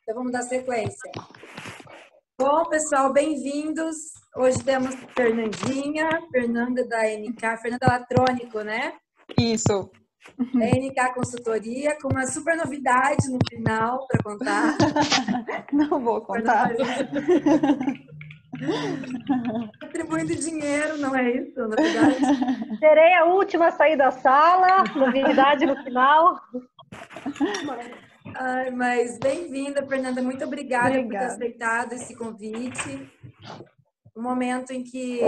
Então vamos dar sequência. Bom, pessoal, bem-vindos. Hoje temos Fernanda da NK, Fernanda Latrônico, né? Isso. Da NK Consultoria, com uma super novidade no final para contar. Não vou contar. Retribuindo dinheiro, não é isso? Novidade? Serei a última a sair da sala, novidade no final. Ai, mas bem-vinda, Fernanda. Muito obrigada por ter aceitado esse convite. Um momento em que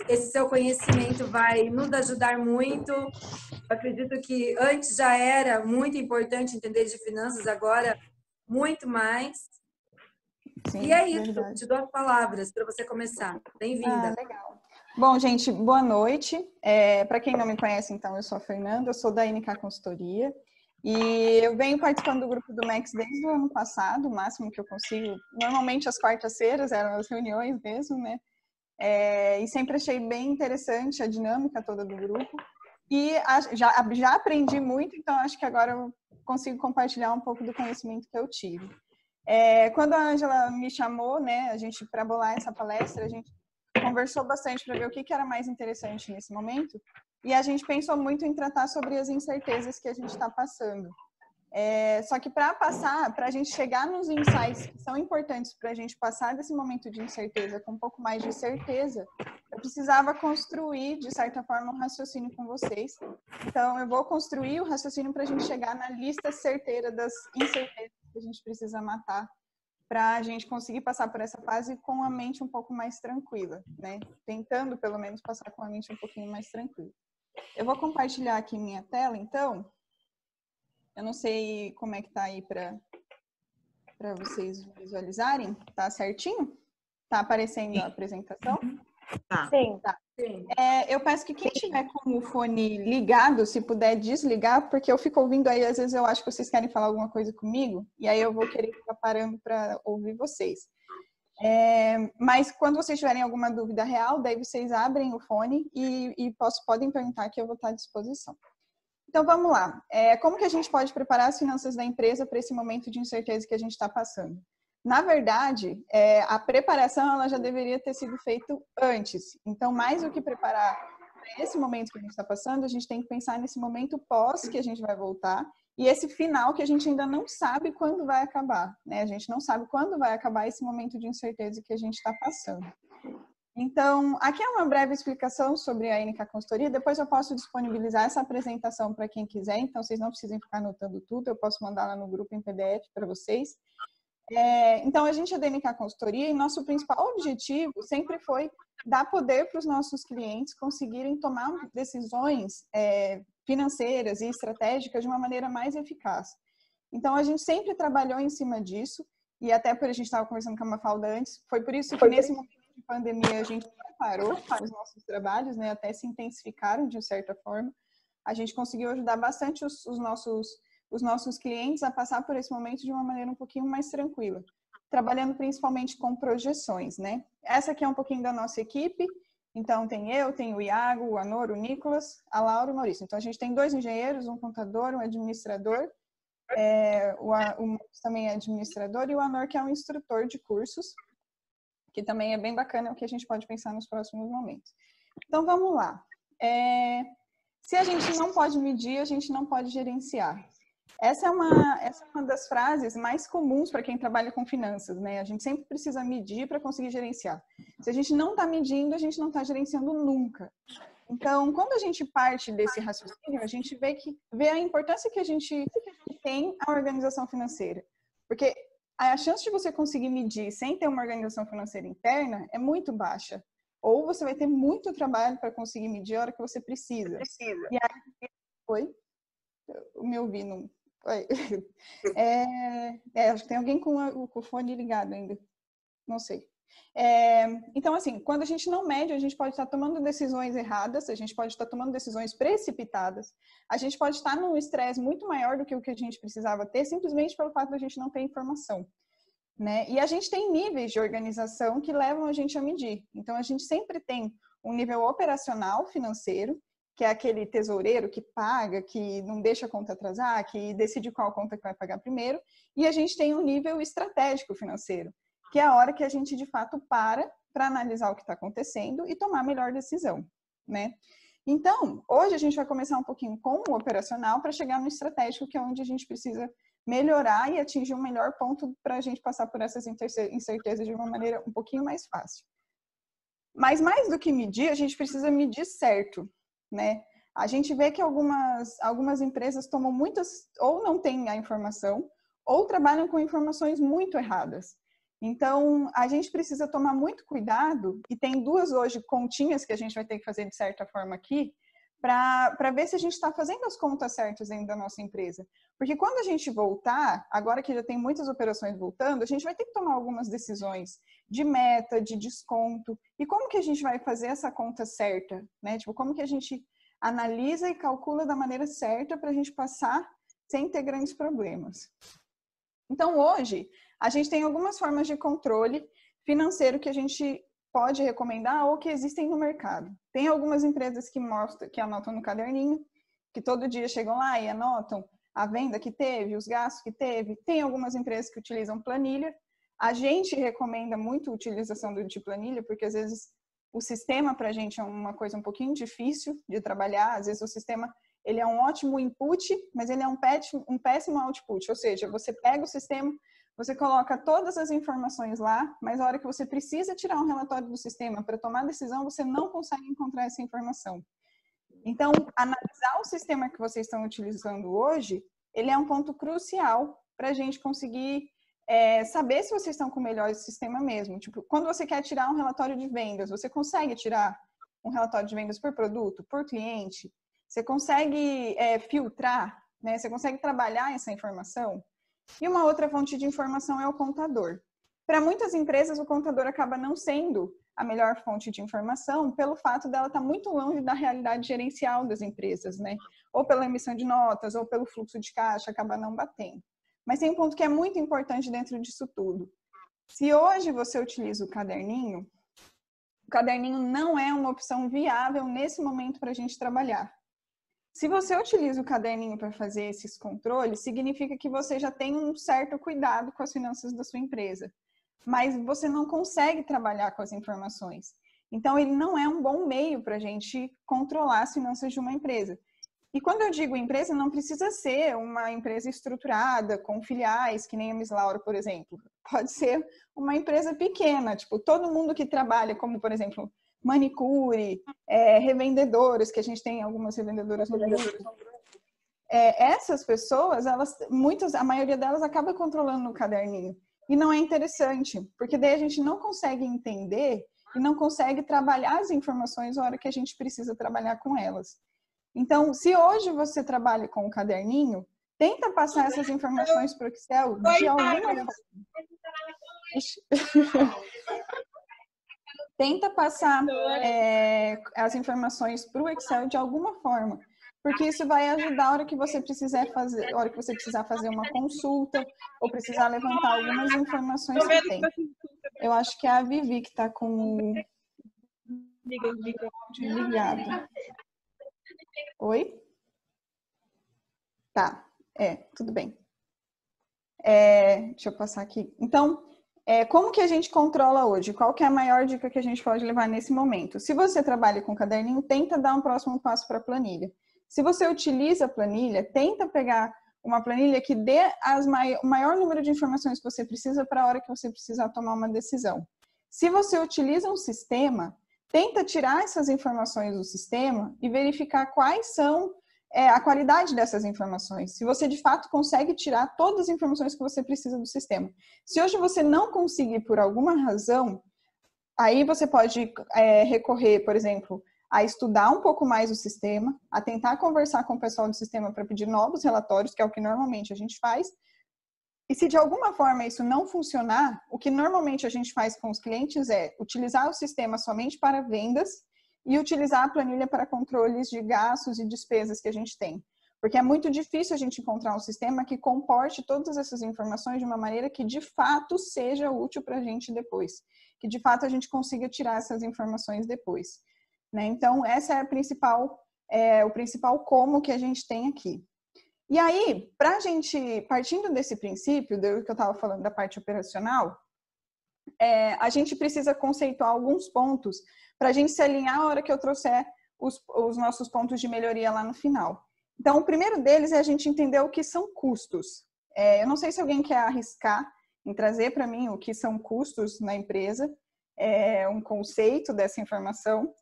esse seu conhecimento vai nos ajudar muito. Eu acredito que antes já era muito importante entender de finanças, agora muito mais. Sim, e é isso, verdade. Te dou as palavras para você começar. Bem-vinda. Legal. Bom, gente, boa noite. Para quem não me conhece, então, eu sou a Fernanda, eu sou da NK Consultoria. E eu venho participando do grupo do MEX desde o ano passado, o máximo que eu consigo. Normalmente, as quartas-feiras eram as reuniões mesmo, né? E sempre achei bem interessante a dinâmica toda do grupo. E já aprendi muito, então acho que agora eu consigo compartilhar um pouco do conhecimento que eu tive. Quando a Ângela me chamou, né, a gente para bolar essa palestra, a gente conversou bastante para ver o que era mais interessante nesse momento. E a gente pensou muito em tratar sobre as incertezas que a gente está passando. Só que para a gente chegar nos insights que são importantes para a gente passar desse momento de incerteza com um pouco mais de certeza, eu precisava construir, de certa forma, um raciocínio com vocês. Então, eu vou construir o raciocínio para a gente chegar na lista certeira das incertezas que a gente precisa matar para a gente conseguir passar por essa fase com a mente um pouco mais tranquila, né? Tentando, pelo menos, passar com a mente um pouquinho mais tranquila. Eu vou compartilhar aqui minha tela, então. Eu não sei como é que tá aí para vocês visualizarem. Tá certinho? Tá aparecendo a apresentação? Tá. Sim. Tá. Eu peço que quem tiver com o fone ligado, se puder desligar, porque eu fico ouvindo aí, às vezes eu acho que vocês querem falar alguma coisa comigo, e aí eu vou querer ficar parando para ouvir vocês. Mas quando vocês tiverem alguma dúvida real, daí vocês abrem o fone e podem perguntar que eu vou estar à disposição. Então, vamos lá. Como que a gente pode preparar as finanças da empresa para esse momento de incerteza que a gente está passando? Na verdade, a preparação ela já deveria ter sido feita antes. Então, mais do que preparar para esse momento que a gente está passando, a gente tem que pensar nesse momento pós que a gente vai voltar e esse final que a gente ainda não sabe quando vai acabar, né? A gente não sabe quando vai acabar esse momento de incerteza que a gente está passando. Então, aqui é uma breve explicação sobre a NK Consultoria, depois eu posso disponibilizar essa apresentação para quem quiser, então vocês não precisam ficar anotando tudo, eu posso mandar lá no grupo em PDF para vocês. Então, a gente é da NK Consultoria e nosso principal objetivo sempre foi dar poder para os nossos clientes conseguirem tomar decisões financeiras e estratégicas de uma maneira mais eficaz. Então, a gente sempre trabalhou em cima disso, e até por a gente estava conversando com a Mafalda antes, foi por isso que nesse momento de pandemia a gente não parou os nossos trabalhos, né, até se intensificaram de certa forma. A gente conseguiu ajudar bastante os nossos clientes a passar por esse momento de uma maneira um pouquinho mais tranquila, trabalhando principalmente com projeções, né? Essa aqui é um pouquinho da nossa equipe. Então, tem o Iago, o Anor, o Nicolas, a Laura e o Maurício. Então, a gente tem 2 engenheiros, um contador, um administrador. O Maurício também é administrador e o Anor, que é um instrutor de cursos, que também é bem bacana, o que a gente pode pensar nos próximos momentos. Então, vamos lá. Se a gente não pode medir, a gente não pode gerenciar. Essa é uma das frases mais comuns para quem trabalha com finanças, né? A gente sempre precisa medir para conseguir gerenciar. Se a gente não está medindo, a gente não está gerenciando nunca. Então, quando a gente parte desse raciocínio, a gente vê a importância que a gente tem a organização financeira. Porque a chance de você conseguir medir sem ter uma organização financeira interna é muito baixa. Ou você vai ter muito trabalho para conseguir medir a hora que você precisa. E aí, oi? Me ouvi, não... Oi. Acho que tem alguém com o fone ligado ainda. Não sei. Então, assim, quando a gente não mede, a gente pode estar tomando decisões erradas, a gente pode estar tomando decisões precipitadas, a gente pode estar num estresse muito maior do que o que a gente precisava ter, simplesmente pelo fato de a gente não ter informação, né? E a gente tem níveis de organização que levam a gente a medir. Então, a gente sempre tem um nível operacional financeiro, que é aquele tesoureiro que paga, que não deixa a conta atrasar, que decide qual conta que vai pagar primeiro. E a gente tem um nível estratégico financeiro, que é a hora que a gente, de fato, para analisar o que está acontecendo e tomar a melhor decisão, né? Então, hoje a gente vai começar um pouquinho com o operacional para chegar no estratégico, que é onde a gente precisa melhorar e atingir um melhor ponto para a gente passar por essas incertezas de uma maneira um pouquinho mais fácil. Mas mais do que medir, a gente precisa medir certo, né? A gente vê que algumas empresas tomam muitas, ou não têm a informação, ou trabalham com informações muito erradas. Então, a gente precisa tomar muito cuidado, e tem duas hoje continhas que a gente vai ter que fazer de certa forma aqui, para ver se a gente está fazendo as contas certas dentro da nossa empresa. Porque quando a gente voltar, agora que já tem muitas operações voltando, a gente vai ter que tomar algumas decisões de meta, de desconto, e como que a gente vai fazer essa conta certa, né? Tipo, como que a gente analisa e calcula da maneira certa para a gente passar sem ter grandes problemas. Então, hoje, a gente tem algumas formas de controle financeiro que a gente pode recomendar ou que existem no mercado. Tem algumas empresas que anotam no caderninho, que todo dia chegam lá e anotam a venda que teve, os gastos que teve. Tem algumas empresas que utilizam planilha. A gente recomenda muito a utilização de planilha, porque às vezes o sistema para a gente é uma coisa um pouquinho difícil de trabalhar. Às vezes o sistema ele é um ótimo input, mas ele é um péssimo output. Ou seja, você pega o sistema, você coloca todas as informações lá, mas na hora que você precisa tirar um relatório do sistema para tomar decisão, você não consegue encontrar essa informação. Então, analisar o sistema que vocês estão utilizando hoje, ele é um ponto crucial para a gente conseguir saber se vocês estão com o melhor sistema mesmo. Tipo, quando você quer tirar um relatório de vendas, você consegue tirar um relatório de vendas por produto, por cliente? Você consegue filtrar, né? Você consegue trabalhar essa informação? E uma outra fonte de informação é o contador. Para muitas empresas, o contador acaba não sendo a melhor fonte de informação pelo fato dela estar muito longe da realidade gerencial das empresas, né? Ou pela emissão de notas, ou pelo fluxo de caixa, acaba não batendo. Mas tem um ponto que é muito importante dentro disso tudo. Se hoje você utiliza o caderninho não é uma opção viável nesse momento para a gente trabalhar. Se você utiliza o caderninho para fazer esses controles, significa que você já tem um certo cuidado com as finanças da sua empresa, mas você não consegue trabalhar com as informações. Então, ele não é um bom meio para a gente controlar as finanças de uma empresa. E quando eu digo empresa, não precisa ser uma empresa estruturada, com filiais, que nem a Miss Laura, por exemplo. Pode ser uma empresa pequena, tipo, todo mundo que trabalha, como, por exemplo, manicure, revendedores, que a gente tem algumas revendedoras no grupo. Essas pessoas, a maioria delas acaba controlando no caderninho. E não é interessante, porque daí a gente não consegue entender e não consegue trabalhar as informações na hora que a gente precisa trabalhar com elas. Então, se hoje você trabalha com o caderninho, tenta passar essas informações para o Excel de alguma forma. Tenta passar as informações para o Excel de alguma forma, porque isso vai ajudar a hora que você precisar fazer uma consulta ou precisar levantar algumas informações que tem. Eu acho que é a Vivi que está com o microfone ligado. Oi? Tá, tudo bem. Deixa eu passar aqui. Então, como que a gente controla hoje? Qual que é a maior dica que a gente pode levar nesse momento? Se você trabalha com caderninho, tenta dar um próximo passo para a planilha. Se você utiliza a planilha, tenta pegar uma planilha que dê o maior número de informações que você precisa para a hora que você precisar tomar uma decisão. Se você utiliza um sistema, tenta tirar essas informações do sistema e verificar quais são a qualidade dessas informações. Se você, de fato, consegue tirar todas as informações que você precisa do sistema. Se hoje você não conseguir por alguma razão, aí você pode recorrer, por exemplo, a estudar um pouco mais o sistema, a tentar conversar com o pessoal do sistema para pedir novos relatórios, que é o que normalmente a gente faz. E se de alguma forma isso não funcionar, o que normalmente a gente faz com os clientes é utilizar o sistema somente para vendas e utilizar a planilha para controles de gastos e despesas que a gente tem. Porque é muito difícil a gente encontrar um sistema que comporte todas essas informações de uma maneira que de fato seja útil para a gente depois. Que de fato a gente consiga tirar essas informações depois. Né? Então, essa é a principal o principal como que a gente tem aqui. E aí, para a gente, partindo desse princípio, do que eu estava falando da parte operacional, a gente precisa conceituar alguns pontos para a gente se alinhar a hora que eu trouxer os nossos pontos de melhoria lá no final. Então, o primeiro deles é a gente entender o que são custos. Eu não sei se alguém quer arriscar em trazer para mim o que são custos na empresa, um conceito dessa informação,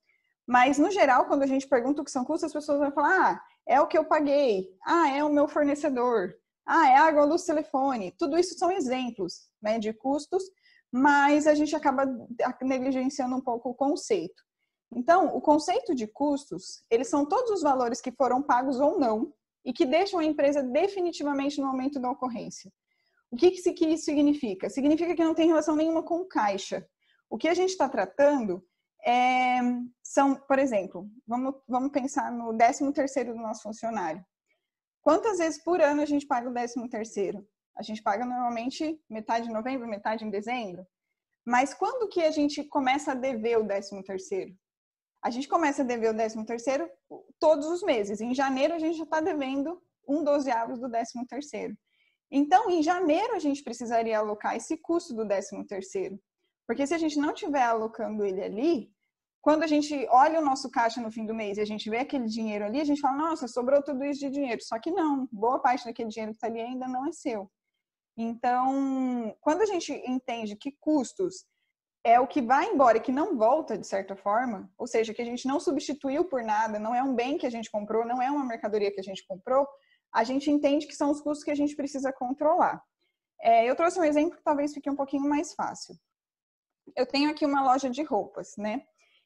mas, no geral, quando a gente pergunta o que são custos, as pessoas vão falar, é o que eu paguei, é o meu fornecedor, é água, luz, telefone. Tudo isso são exemplos, né, de custos, mas a gente acaba negligenciando um pouco o conceito. Então, o conceito de custos, eles são todos os valores que foram pagos ou não e que deixam a empresa definitivamente no momento da ocorrência. O que isso significa? Significa que não tem relação nenhuma com o caixa. O que a gente está tratando são, por exemplo, vamos pensar no 13º do nosso funcionário. Quantas vezes por ano a gente paga o 13º? A gente paga normalmente metade em novembro, metade em dezembro. Mas quando que a gente começa a dever o 13º? A gente começa a dever o 13º todos os meses. Em janeiro a gente já está devendo 1/12 do 13º. Então, em janeiro a gente precisaria alocar esse custo do 13º. Porque se a gente não estiver alocando ele ali, quando a gente olha o nosso caixa no fim do mês e a gente vê aquele dinheiro ali, a gente fala, nossa, sobrou tudo isso de dinheiro. Só que não, boa parte daquele dinheiro que está ali ainda não é seu. Então, quando a gente entende que custos é o que vai embora e que não volta, de certa forma, ou seja, que a gente não substituiu por nada, não é um bem que a gente comprou, não é uma mercadoria que a gente comprou, a gente entende que são os custos que a gente precisa controlar. Eu trouxe um exemplo que talvez fique um pouquinho mais fácil. Eu tenho aqui uma loja de roupas, né?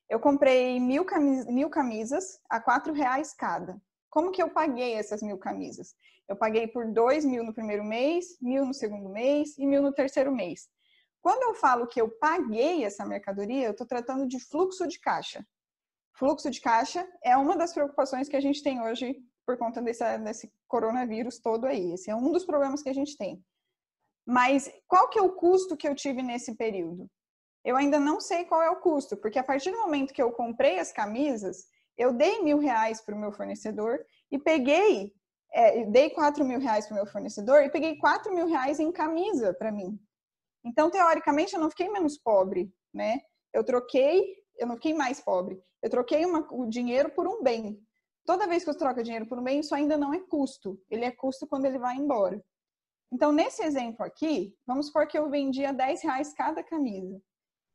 Eu comprei 1.000 camisas a R$4 cada. Como que eu paguei essas 1.000 camisas? Eu paguei por 2.000 no primeiro mês, 1.000 no segundo mês e 1.000 no terceiro mês. Quando eu falo que eu paguei essa mercadoria, eu estou tratando de fluxo de caixa. Fluxo de caixa é uma das preocupações que a gente tem hoje por conta desse coronavírus todo aí. Esse é um dos problemas que a gente tem. Mas qual que é o custo que eu tive nesse período? Eu ainda não sei qual é o custo, porque a partir do momento que eu comprei as camisas, eu dei R$1.000 para o meu fornecedor e dei R$4.000 para o meu fornecedor e peguei R$4.000 em camisa para mim. Então, teoricamente, eu não fiquei menos pobre, né? Eu não fiquei mais pobre. Eu troquei o dinheiro por um bem. Toda vez que eu troco dinheiro por um bem, isso ainda não é custo. Ele é custo quando ele vai embora. Então, nesse exemplo aqui, vamos supor que eu vendia R$10 cada camisa.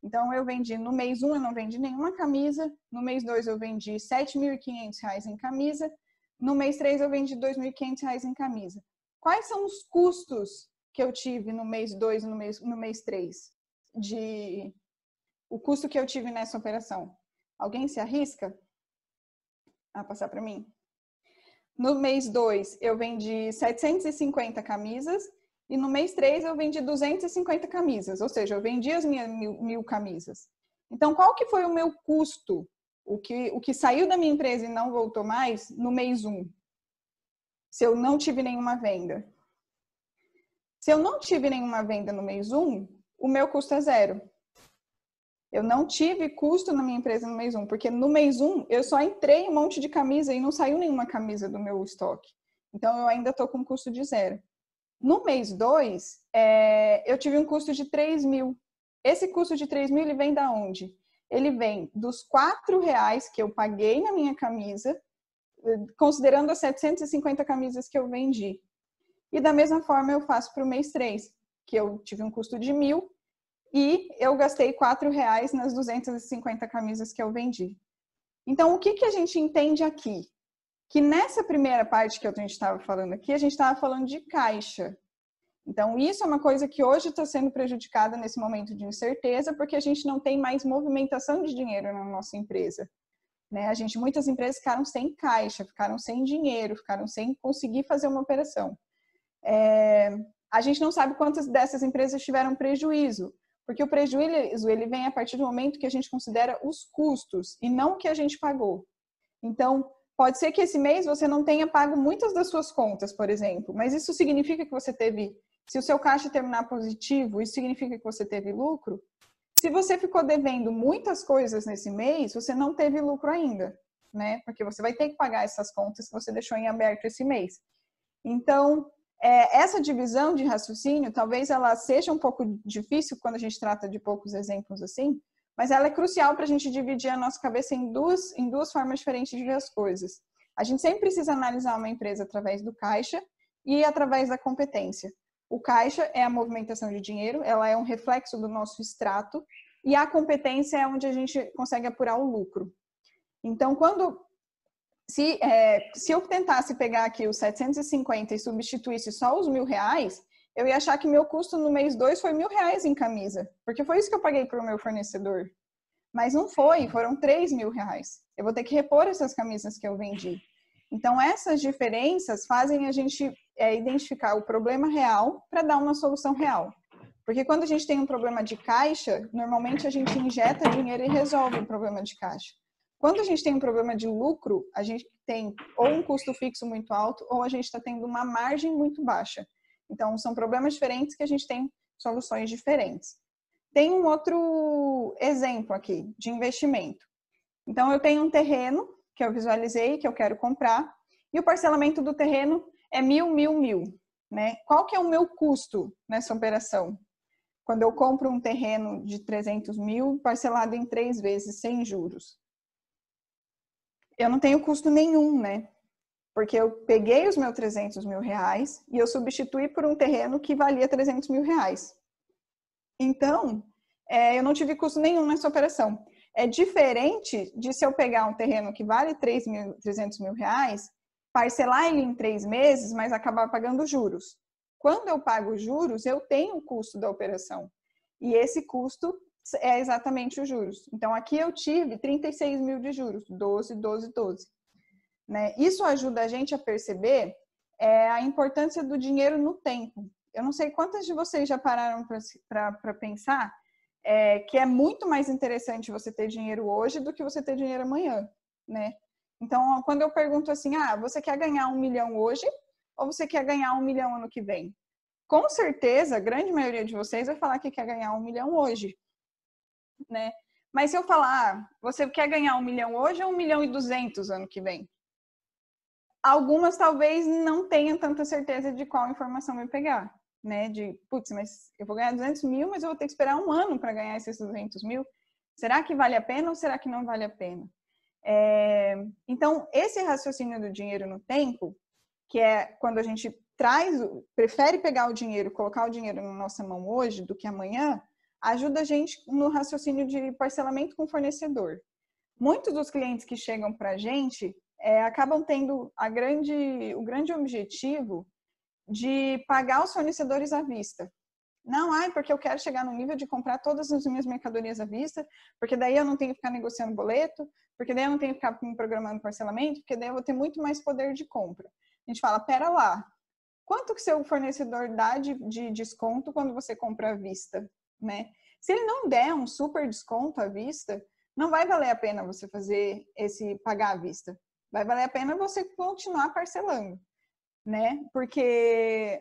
Então, eu vendi, no mês 1 eu não vendi nenhuma camisa, no mês 2 eu vendi R$7.500 em camisa, no mês 3 eu vendi R$2.500 em camisa. Quais são os custos que eu tive no mês 2 e no mês 3? O custo que eu tive nessa operação? Alguém se arrisca a passar para mim? No mês 2 eu vendi 750 camisas, e no mês 3 eu vendi 250 camisas, ou seja, eu vendi as minhas 1.000 camisas. Então, qual que foi o meu custo? O que saiu da minha empresa e não voltou mais no mês 1? Se eu não tive nenhuma venda. Se eu não tive nenhuma venda no mês 1, o meu custo é 0. Eu não tive custo na minha empresa no mês 1, porque no mês 1 eu só entrei um monte de camisa e não saiu nenhuma camisa do meu estoque. Então, eu ainda estou com custo de 0. No mês 2, eu tive um custo de R$3.000. Esse custo de R$3.000, ele vem da onde? Ele vem dos R$4 que eu paguei na minha camisa, considerando as 750 camisas que eu vendi. E da mesma forma eu faço para o mês 3, que eu tive um custo de R$1.000 e eu gastei R$4 nas 250 camisas que eu vendi. Então, o que a gente entende aqui? Que nessa primeira parte que a gente estava falando aqui, a gente estava falando de caixa. Então, isso é uma coisa que hoje está sendo prejudicada nesse momento de incerteza, porque a gente não tem mais movimentação de dinheiro na nossa empresa. Né? Muitas empresas ficaram sem caixa, ficaram sem dinheiro, ficaram sem conseguir fazer uma operação. A gente não sabe quantas dessas empresas tiveram prejuízo, porque o prejuízo ele vem a partir do momento que a gente considera os custos e não o que a gente pagou. Então, pode ser que esse mês você não tenha pago muitas das suas contas, por exemplo, mas isso significa que você teve, se o seu caixa terminar positivo, isso significa que você teve lucro? Se você ficou devendo muitas coisas nesse mês, você não teve lucro ainda. né? Porque você vai ter que pagar essas contas que você deixou em aberto esse mês. Então, essa divisão de raciocínio, talvez ela seja um pouco difícil quando a gente trata de poucos exemplos assim, mas ela é crucial para a gente dividir a nossa cabeça em duas formas diferentes de ver as coisas. A gente sempre precisa analisar uma empresa através do caixa e através da competência. O caixa é a movimentação de dinheiro, ela é um reflexo do nosso extrato, e a competência é onde a gente consegue apurar o lucro. Então, se eu tentasse pegar aqui os 750 e substituísse só os R$1.000, eu ia achar que meu custo no mês 2 foi R$1.000 em camisa, porque foi isso que eu paguei para o meu fornecedor. Mas não foi, foram R$3.000. Eu vou ter que repor essas camisas que eu vendi. Então, essas diferenças fazem a gente identificar o problema real para dar uma solução real. Porque quando a gente tem um problema de caixa, normalmente a gente injeta dinheiro e resolve o problema de caixa. Quando a gente tem um problema de lucro, a gente tem ou um custo fixo muito alto ou a gente está tendo uma margem muito baixa. Então, são problemas diferentes que a gente tem soluções diferentes. Tem um outro exemplo aqui de investimento. Então, eu tenho um terreno que eu visualizei, que eu quero comprar, e o parcelamento do terreno é 1.000, né? Qual que é o meu custo nessa operação? Quando eu compro um terreno de 300 mil, parcelado em 3 vezes, sem juros. Eu não tenho custo nenhum, né? Porque eu peguei os meus 300 mil reais e eu substituí por um terreno que valia 300 mil reais. Então, eu não tive custo nenhum nessa operação. É diferente de se eu pegar um terreno que vale 300 mil reais, parcelar ele em 3 meses, mas acabar pagando juros. Quando eu pago juros, eu tenho o custo da operação. E esse custo é exatamente os juros. Então, aqui eu tive 36 mil de juros, 12, 12, 12. Né? Isso ajuda a gente a perceber a importância do dinheiro no tempo. Eu não sei quantas de vocês já pararam para pensar que é muito mais interessante você ter dinheiro hoje do que você ter dinheiro amanhã, né? Então, quando eu pergunto assim, você quer ganhar 1 milhão hoje ou você quer ganhar 1 milhão ano que vem? Com certeza, a grande maioria de vocês vai falar que quer ganhar 1 milhão hoje, né? Mas se eu falar, você quer ganhar 1 milhão hoje ou 1 milhão e 200 ano que vem? Algumas talvez não tenham tanta certeza de qual informação vai pegar, né? De, putz, mas eu vou ganhar 200 mil, mas eu vou ter que esperar 1 ano para ganhar esses 200 mil. Será que vale a pena ou será que não vale a pena? Então, esse raciocínio do dinheiro no tempo, que é quando a gente prefere pegar o dinheiro, colocar o dinheiro na nossa mão hoje do que amanhã, ajuda a gente no raciocínio de parcelamento com o fornecedor. Muitos dos clientes que chegam para a gente acabam tendo o grande objetivo de pagar os fornecedores à vista. Não, porque eu quero chegar no nível de comprar todas as minhas mercadorias à vista, porque daí eu não tenho que ficar negociando boleto, porque daí eu não tenho que ficar me programando parcelamento, porque daí eu vou ter muito mais poder de compra. A gente fala, pera lá, quanto que seu fornecedor dá de desconto quando você compra à vista, né? Se ele não der um super desconto à vista, não vai valer a pena você fazer pagar à vista. Vai valer a pena você continuar parcelando, né? Porque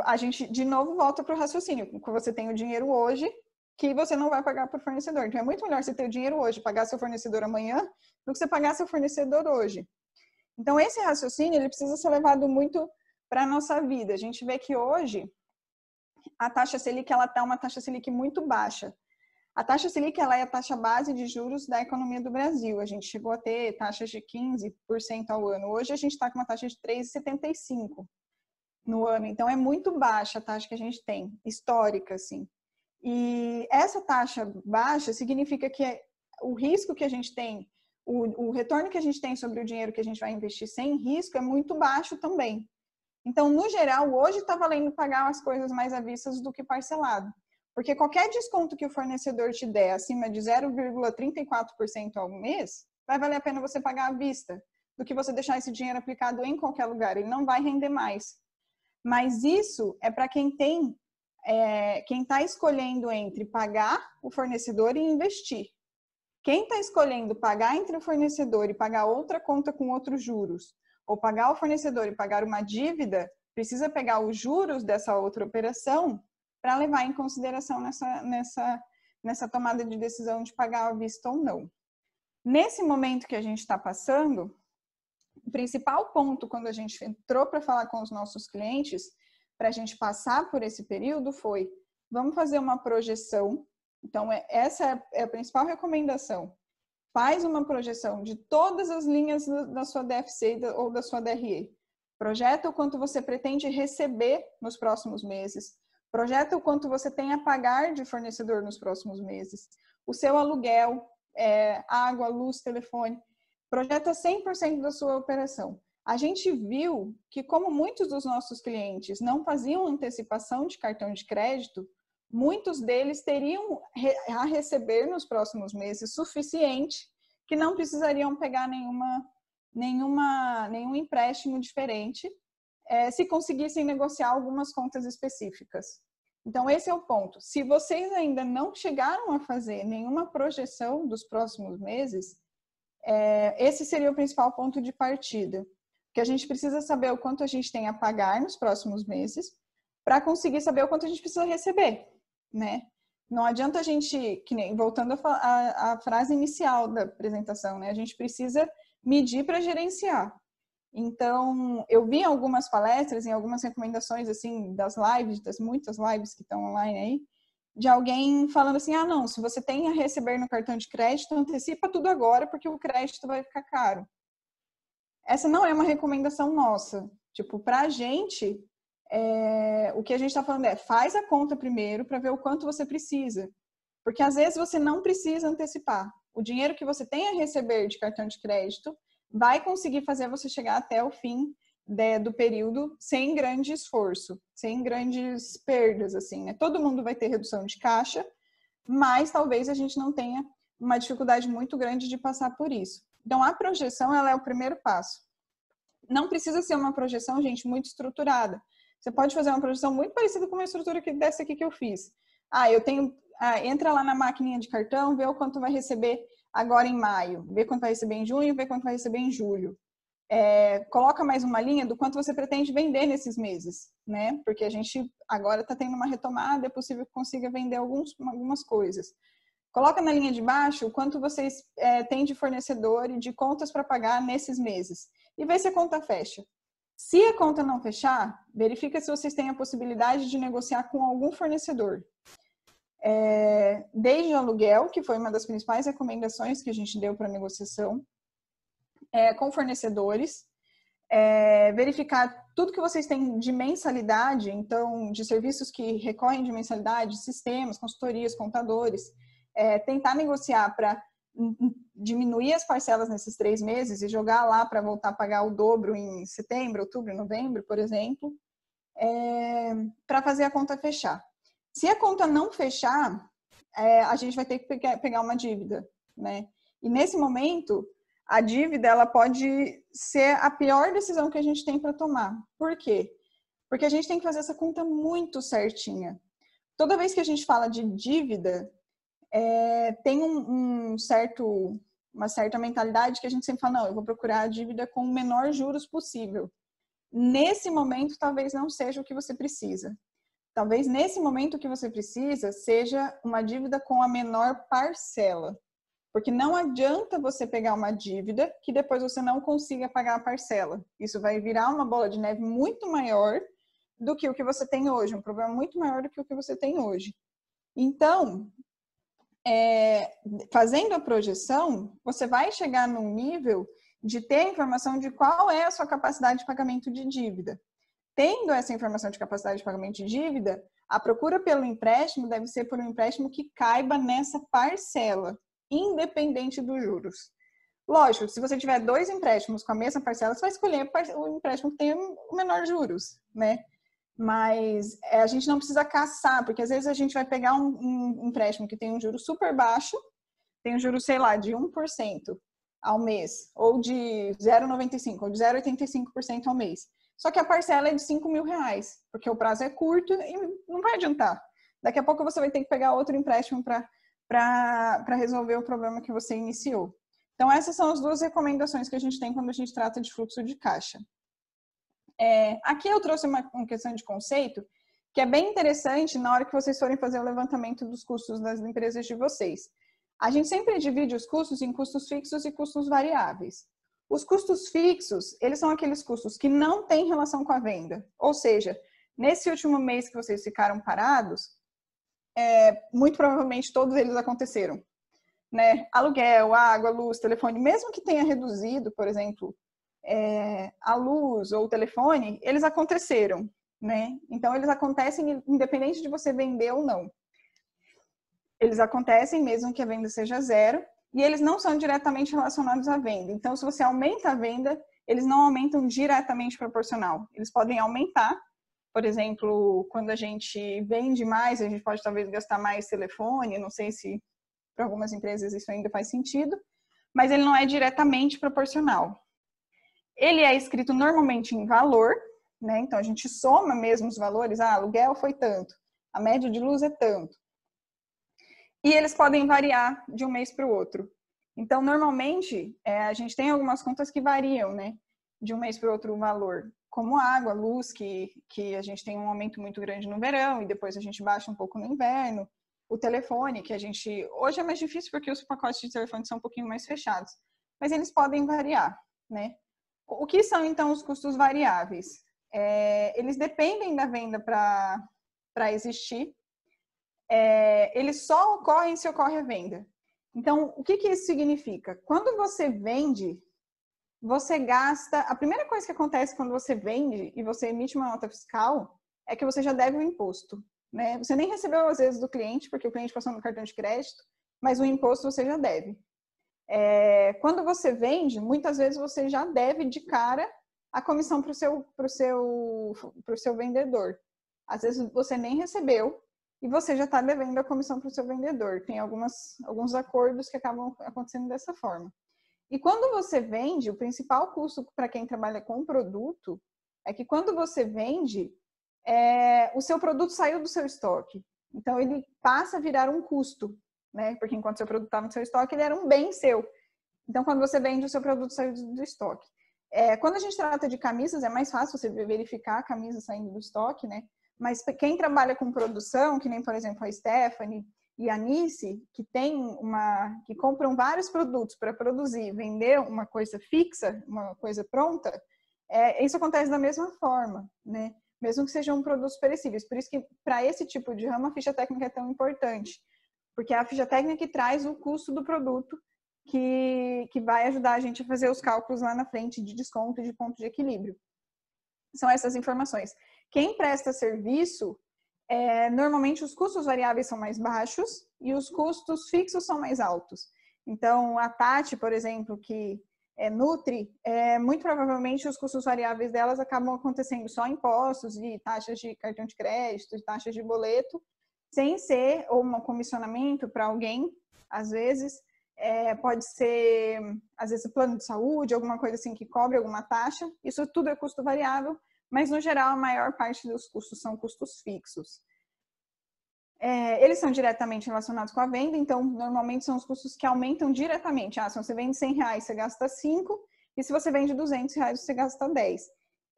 a gente, de novo, volta para o raciocínio. Você tem o dinheiro hoje que você não vai pagar para o fornecedor. Então, é muito melhor você ter o dinheiro hoje, pagar seu fornecedor amanhã, do que você pagar seu fornecedor hoje. Então, esse raciocínio, ele precisa ser levado muito para a nossa vida. A gente vê que hoje, a taxa Selic, ela está uma taxa Selic muito baixa. A taxa Selic, ela é a taxa base de juros da economia do Brasil. A gente chegou a ter taxas de 15% ao ano. Hoje, a gente está com uma taxa de 3,75% no ano. Então, é muito baixa a taxa que a gente tem, histórica, assim. E essa taxa baixa significa que o risco que a gente tem, o retorno que a gente tem sobre o dinheiro que a gente vai investir sem risco é muito baixo também. Então, no geral, hoje está valendo pagar as coisas mais à vista do que parcelado. Porque qualquer desconto que o fornecedor te der acima de 0,34% ao mês, vai valer a pena você pagar à vista, do que você deixar esse dinheiro aplicado em qualquer lugar. Ele não vai render mais. Mas isso é para quem está escolhendo entre pagar o fornecedor e investir. Quem está escolhendo pagar entre o fornecedor e pagar outra conta com outros juros, ou pagar o fornecedor e pagar uma dívida, precisa pegar os juros dessa outra operação para levar em consideração nessa tomada de decisão de pagar à vista ou não. Nesse momento que a gente está passando, o principal ponto quando a gente entrou para falar com os nossos clientes, para a gente passar por esse período, foi: vamos fazer uma projeção. Então, essa é a principal recomendação. Faz uma projeção de todas as linhas da sua DFC ou da sua DRE. Projeta o quanto você pretende receber nos próximos meses. Projeta o quanto você tem a pagar de fornecedor nos próximos meses. O seu aluguel, água, luz, telefone. Projeta 100% da sua operação. A gente viu que, como muitos dos nossos clientes não faziam antecipação de cartão de crédito, muitos deles teriam a receber nos próximos meses suficiente que não precisariam pegar nenhum empréstimo diferente se conseguissem negociar algumas contas específicas. Então, esse é o ponto. Se vocês ainda não chegaram a fazer nenhuma projeção dos próximos meses, esse seria o principal ponto de partida. Porque a gente precisa saber o quanto a gente tem a pagar nos próximos meses para conseguir saber o quanto a gente precisa receber, né? Não adianta a gente, que nem, voltando à frase inicial da apresentação, né? A gente precisa medir para gerenciar. Então, eu vi algumas palestras e algumas recomendações, assim, das lives, das muitas lives que estão online aí, de alguém falando assim: ah, não, se você tem a receber no cartão de crédito, antecipa tudo agora, porque o crédito vai ficar caro. Essa não é uma recomendação nossa. Tipo, pra gente, o que a gente está falando faz a conta primeiro para ver o quanto você precisa. Porque às vezes você não precisa antecipar. O dinheiro que você tem a receber de cartão de crédito vai conseguir fazer você chegar até o fim do período sem grande esforço, sem grandes perdas, assim, né? Todo mundo vai ter redução de caixa, mas talvez a gente não tenha uma dificuldade muito grande de passar por isso. Então, a projeção, ela é o primeiro passo. Não precisa ser uma projeção, gente, muito estruturada. Você pode fazer uma projeção muito parecida com uma estrutura dessa aqui que eu fiz. Entra lá na maquininha de cartão, vê o quanto vai receber agora em maio, vê quanto vai receber em junho, vê quanto vai receber em julho. Coloca mais uma linha do quanto você pretende vender nesses meses, né? Porque a gente agora está tendo uma retomada, é possível que consiga vender algumas coisas. Coloca na linha de baixo o quanto vocês têm de fornecedor e de contas para pagar nesses meses. E vê se a conta fecha. Se a conta não fechar, verifica se vocês têm a possibilidade de negociar com algum fornecedor. Desde aluguel, que foi uma das principais recomendações que a gente deu para negociação, com fornecedores, verificar tudo que vocês têm de mensalidade, então, de serviços que recorrem de mensalidade, sistemas, consultorias, contadores, tentar negociar para diminuir as parcelas nesses 3 meses e jogar lá para voltar a pagar o dobro em setembro, outubro, novembro, por exemplo, para fazer a conta fechar. Se a conta não fechar, a gente vai ter que pegar uma dívida, né? E nesse momento, a dívida ela pode ser a pior decisão que a gente tem para tomar. Por quê? Porque a gente tem que fazer essa conta muito certinha. Toda vez que a gente fala de dívida, tem uma certa mentalidade que a gente sempre fala: não, eu vou procurar a dívida com o menor juros possível. Nesse momento, talvez não seja o que você precisa. Talvez nesse momento o que você precisa seja uma dívida com a menor parcela. Porque não adianta você pegar uma dívida que depois você não consiga pagar a parcela. Isso vai virar uma bola de neve muito maior do que o que você tem hoje. Um problema muito maior do que o que você tem hoje. Então, fazendo a projeção, você vai chegar num nível de ter a informação de qual é a sua capacidade de pagamento de dívida. Tendo essa informação de capacidade de pagamento de dívida, a procura pelo empréstimo deve ser por um empréstimo que caiba nessa parcela, independente dos juros. Lógico, se você tiver 2 empréstimos com a mesma parcela, você vai escolher o empréstimo que tem o menor juros, né? Mas a gente não precisa caçar, porque às vezes a gente vai pegar um empréstimo que tem um juro super baixo, tem um juro, sei lá, de 1% ao mês, ou de 0,95%, ou de 0,85% ao mês. Só que a parcela é de R$5.000, porque o prazo é curto e não vai adiantar. Daqui a pouco você vai ter que pegar outro empréstimo para resolver o problema que você iniciou. Então, essas são as 2 recomendações que a gente tem quando a gente trata de fluxo de caixa. Aqui eu trouxe uma questão de conceito que é bem interessante na hora que vocês forem fazer o levantamento dos custos das empresas de vocês. A gente sempre divide os custos em custos fixos e custos variáveis. Os custos fixos, eles são aqueles custos que não têm relação com a venda. Ou seja, nesse último mês que vocês ficaram parados, muito provavelmente todos eles aconteceram, né? Aluguel, água, luz, telefone, mesmo que tenha reduzido, por exemplo, a luz ou o telefone, eles aconteceram, né? Então, eles acontecem independente de você vender ou não. Eles acontecem mesmo que a venda seja zero e eles não são diretamente relacionados à venda. Então, se você aumenta a venda, eles não aumentam diretamente proporcional. Eles podem aumentar, por exemplo, quando a gente vende mais, a gente pode talvez gastar mais telefone, não sei se para algumas empresas isso ainda faz sentido, mas ele não é diretamente proporcional. Ele é escrito normalmente em valor, né? Então a gente soma mesmo os valores, aluguel foi tanto, a média de luz é tanto. E eles podem variar de um mês para o outro. Então, normalmente, a gente tem algumas contas que variam, né? De um mês para o outro o valor, como água, luz, que a gente tem um aumento muito grande no verão e depois a gente baixa um pouco no inverno. O telefone, que a gente... Hoje é mais difícil porque os pacotes de telefone são um pouquinho mais fechados, mas eles podem variar, né? O que são, então, os custos variáveis? Eles dependem da venda para existir. Eles só ocorrem se ocorre a venda. Então, o que isso significa? Quando você vende, você gasta... A primeira coisa que acontece quando você vende e você emite uma nota fiscal é que você já deve o imposto, né? Você nem recebeu, às vezes, do cliente, porque o cliente passou no cartão de crédito, mas o imposto você já deve. Quando você vende, muitas vezes você já deve de cara a comissão para o seu vendedor. Às vezes você nem recebeu e você já está devendo a comissão para o seu vendedor. Tem alguns acordos que acabam acontecendo dessa forma. E quando você vende, o principal custo para quem trabalha com produto é que quando você vende, o seu produto saiu do seu estoque. Então, ele passa a virar um custo, né? Porque enquanto seu produto estava no seu estoque, ele era um bem seu. Então, quando você vende, o seu produto saiu do estoque. Quando a gente trata de camisas, é mais fácil você verificar a camisa saindo do estoque, né? Mas quem trabalha com produção, que nem, por exemplo, a Stephanie e a Nice, que compram vários produtos para produzir, vender uma coisa fixa, uma coisa pronta, isso acontece da mesma forma, né? Mesmo que sejam produtos perecíveis. Por isso que, para esse tipo de ramo, a ficha técnica é tão importante. Porque é a ficha técnica que traz o custo do produto que vai ajudar a gente a fazer os cálculos lá na frente de desconto e de ponto de equilíbrio. São essas informações. Quem presta serviço, normalmente os custos variáveis são mais baixos e os custos fixos são mais altos. Então, a Tati, por exemplo, que nutre, muito provavelmente os custos variáveis delas acabam acontecendo só impostos e taxas de cartão de crédito, e taxas de boleto, sem ser ou um comissionamento para alguém, às vezes, pode ser, às vezes, plano de saúde, alguma coisa assim que cobre alguma taxa. Isso tudo é custo variável, mas, no geral, a maior parte dos custos são custos fixos. Eles são diretamente relacionados com a venda, então, normalmente, são os custos que aumentam diretamente. Se você vende R$100, você gasta 5, e se você vende R$200, você gasta 10.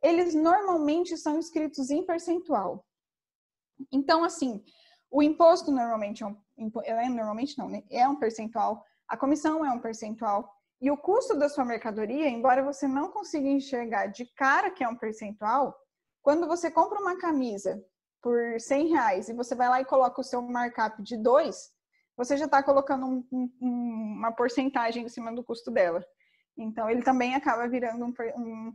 Eles, normalmente, são escritos em percentual. Então, assim, o imposto, normalmente, normalmente não, né? É um percentual, a comissão é um percentual, e o custo da sua mercadoria, embora você não consiga enxergar de cara que é um percentual, quando você compra uma camisa por R$100 e você vai lá e coloca o seu markup de 2, você já está colocando uma porcentagem em cima do custo dela. Então, ele também acaba virando um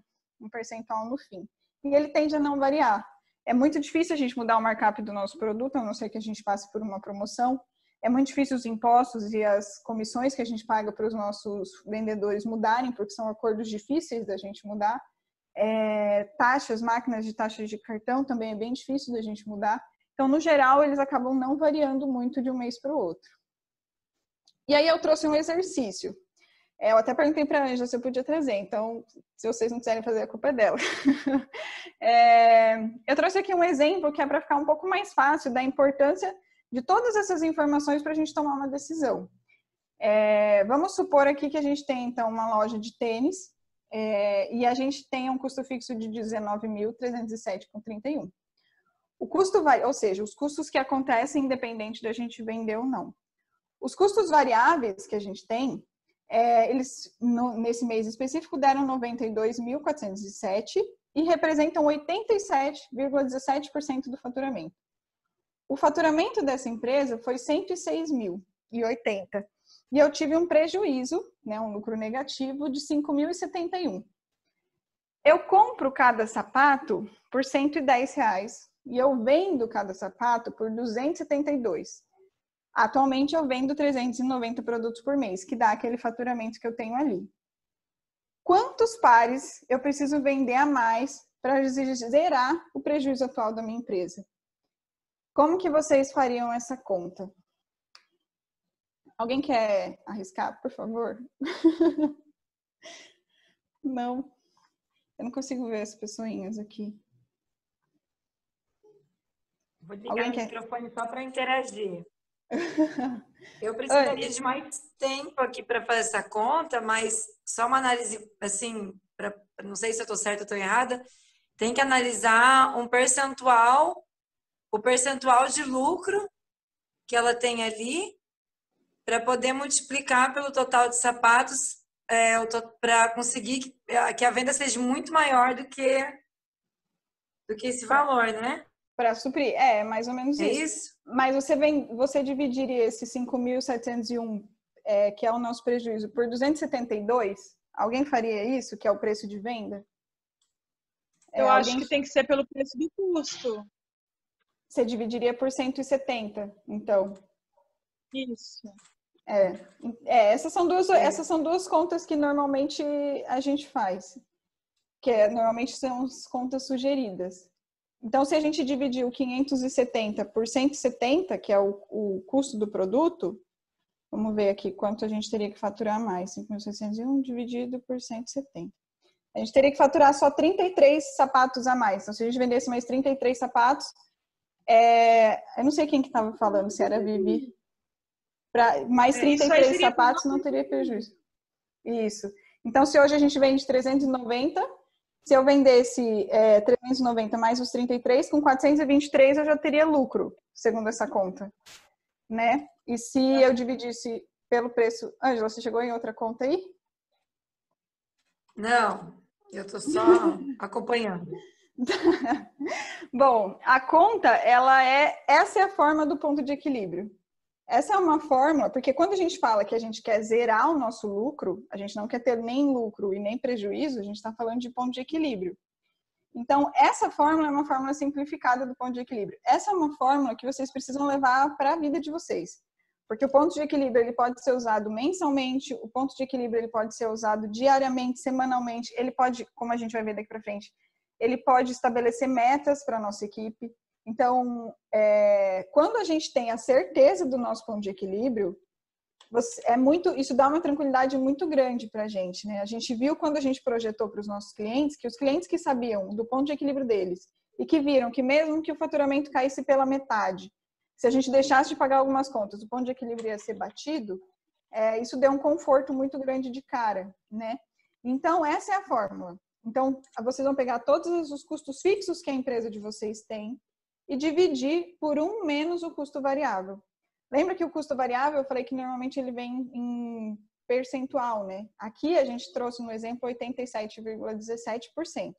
percentual no fim. E ele tende a não variar. É muito difícil a gente mudar o markup do nosso produto, a não ser que a gente passe por uma promoção. É muito difícil os impostos e as comissões que a gente paga para os nossos vendedores mudarem, porque são acordos difíceis da gente mudar. Máquinas de taxas de cartão também é bem difícil da gente mudar. Então, no geral, eles acabam não variando muito de um mês para o outro. E aí eu trouxe um exercício. Eu até perguntei para a Ângela se eu podia trazer, então, se vocês não quiserem fazer, a culpa é dela. Eu trouxe aqui um exemplo que é para ficar um pouco mais fácil da importância de todas essas informações para a gente tomar uma decisão. Vamos supor aqui que a gente tem, então, uma loja de tênis e a gente tem um custo fixo de R$19.307,31. O custo vai, ou seja, os custos que acontecem independente da gente vender ou não. Os custos variáveis que a gente tem, eles, nesse mês específico, deram 92.407 e representam 87,17% do faturamento. O faturamento dessa empresa foi 106.080 e eu tive um prejuízo, né, um lucro negativo de 5.071. Eu compro cada sapato por R$110 e eu vendo cada sapato por 272. Atualmente eu vendo 390 produtos por mês, que dá aquele faturamento que eu tenho ali. Quantos pares eu preciso vender a mais para zerar o prejuízo atual da minha empresa? Como que vocês fariam essa conta? Alguém quer arriscar, por favor? Não. Eu não consigo ver as pessoinhas aqui. Vou ligar o microfone só para interagir. Eu precisaria de mais tempo aqui para fazer essa conta, mas só uma análise, assim, não sei se eu estou certa ou estou errada, tem que analisar o percentual de lucro que ela tem ali para poder multiplicar pelo total de sapatos para conseguir que a venda seja muito maior do que esse valor, né? Para suprir, mais ou menos isso. Isso. Mas você dividiria esse 5.701, que é o nosso prejuízo, por 272? Alguém faria isso, que é o preço de venda? Eu acho que tem que ser pelo preço do custo. Você dividiria por 170, então. Isso. Essas são duas contas que normalmente a gente faz, que normalmente são as contas sugeridas. Então, se a gente dividir o 570 por 170, que é o custo do produto, vamos ver aqui quanto a gente teria que faturar mais. 5.601 dividido por 170. A gente teria que faturar só 33 sapatos a mais. Então, se a gente vendesse mais 33 sapatos, eu não sei quem que estava falando, se era a Vivi. Mais 33 sapatos não teria prejuízo. Isso. Então, se hoje a gente vende 390, se eu vendesse 390 mais os 33, com 423 eu já teria lucro, segundo essa conta, né? E se eu dividisse pelo preço... Ângela, você chegou em outra conta aí? Não, eu estou só acompanhando. Bom, a conta, essa é a forma do ponto de equilíbrio. Essa é uma fórmula, porque quando a gente fala que a gente quer zerar o nosso lucro, a gente não quer ter nem lucro e nem prejuízo, a gente está falando de ponto de equilíbrio. Então, essa fórmula é uma fórmula simplificada do ponto de equilíbrio. Essa é uma fórmula que vocês precisam levar para a vida de vocês. Porque o ponto de equilíbrio ele pode ser usado mensalmente, o ponto de equilíbrio ele pode ser usado diariamente, semanalmente, ele pode, como a gente vai ver daqui para frente, ele pode estabelecer metas para a nossa equipe. Então, quando a gente tem a certeza do nosso ponto de equilíbrio, isso dá uma tranquilidade muito grande para a gente, né? A gente viu quando a gente projetou para os nossos clientes, que os clientes que sabiam do ponto de equilíbrio deles e que viram que mesmo que o faturamento caísse pela metade, se a gente deixasse de pagar algumas contas, o ponto de equilíbrio ia ser batido, isso deu um conforto muito grande de cara, né? Então, essa é a fórmula. Então, vocês vão pegar todos os custos fixos que a empresa de vocês tem e dividir por 1 menos o custo variável. Lembra que o custo variável, eu falei que normalmente ele vem em percentual, né? Aqui a gente trouxe no exemplo 87,17%.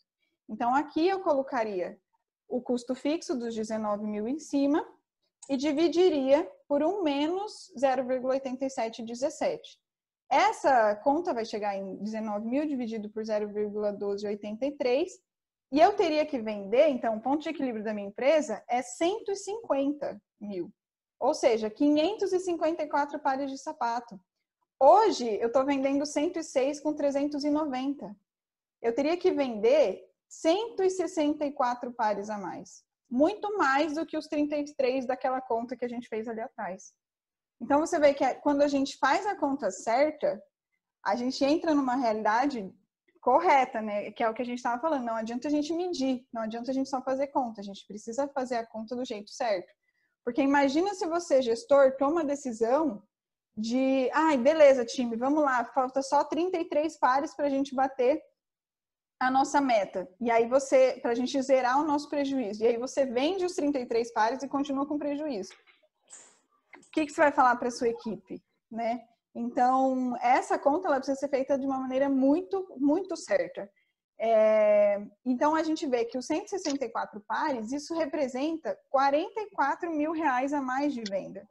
Então, aqui eu colocaria o custo fixo dos 19.000 em cima e dividiria por 1 menos 0,8717. Essa conta vai chegar em 19.000 dividido por 0,1283 e eu teria que vender, então o ponto de equilíbrio da minha empresa é 150.000, ou seja, 554 pares de sapato. Hoje eu estou vendendo 106 com 390. Eu teria que vender 164 pares a mais, muito mais do que os 33 daquela conta que a gente fez ali atrás. Então você vê que quando a gente faz a conta certa, a gente entra numa realidade correta, né? Que é o que a gente estava falando. Não adianta a gente medir, não adianta a gente só fazer conta. A gente precisa fazer a conta do jeito certo. Porque imagina se você, gestor, toma a decisão de, beleza, time, vamos lá, falta só 33 pares para a gente bater a nossa meta. E aí para a gente zerar o nosso prejuízo. E aí você vende os 33 pares e continua com prejuízo. que você vai falar para a sua equipe, né? Então, essa conta ela precisa ser feita de uma maneira muito, muito certa. Então, a gente vê que os 164 pares, isso representa R$44 mil a mais de venda.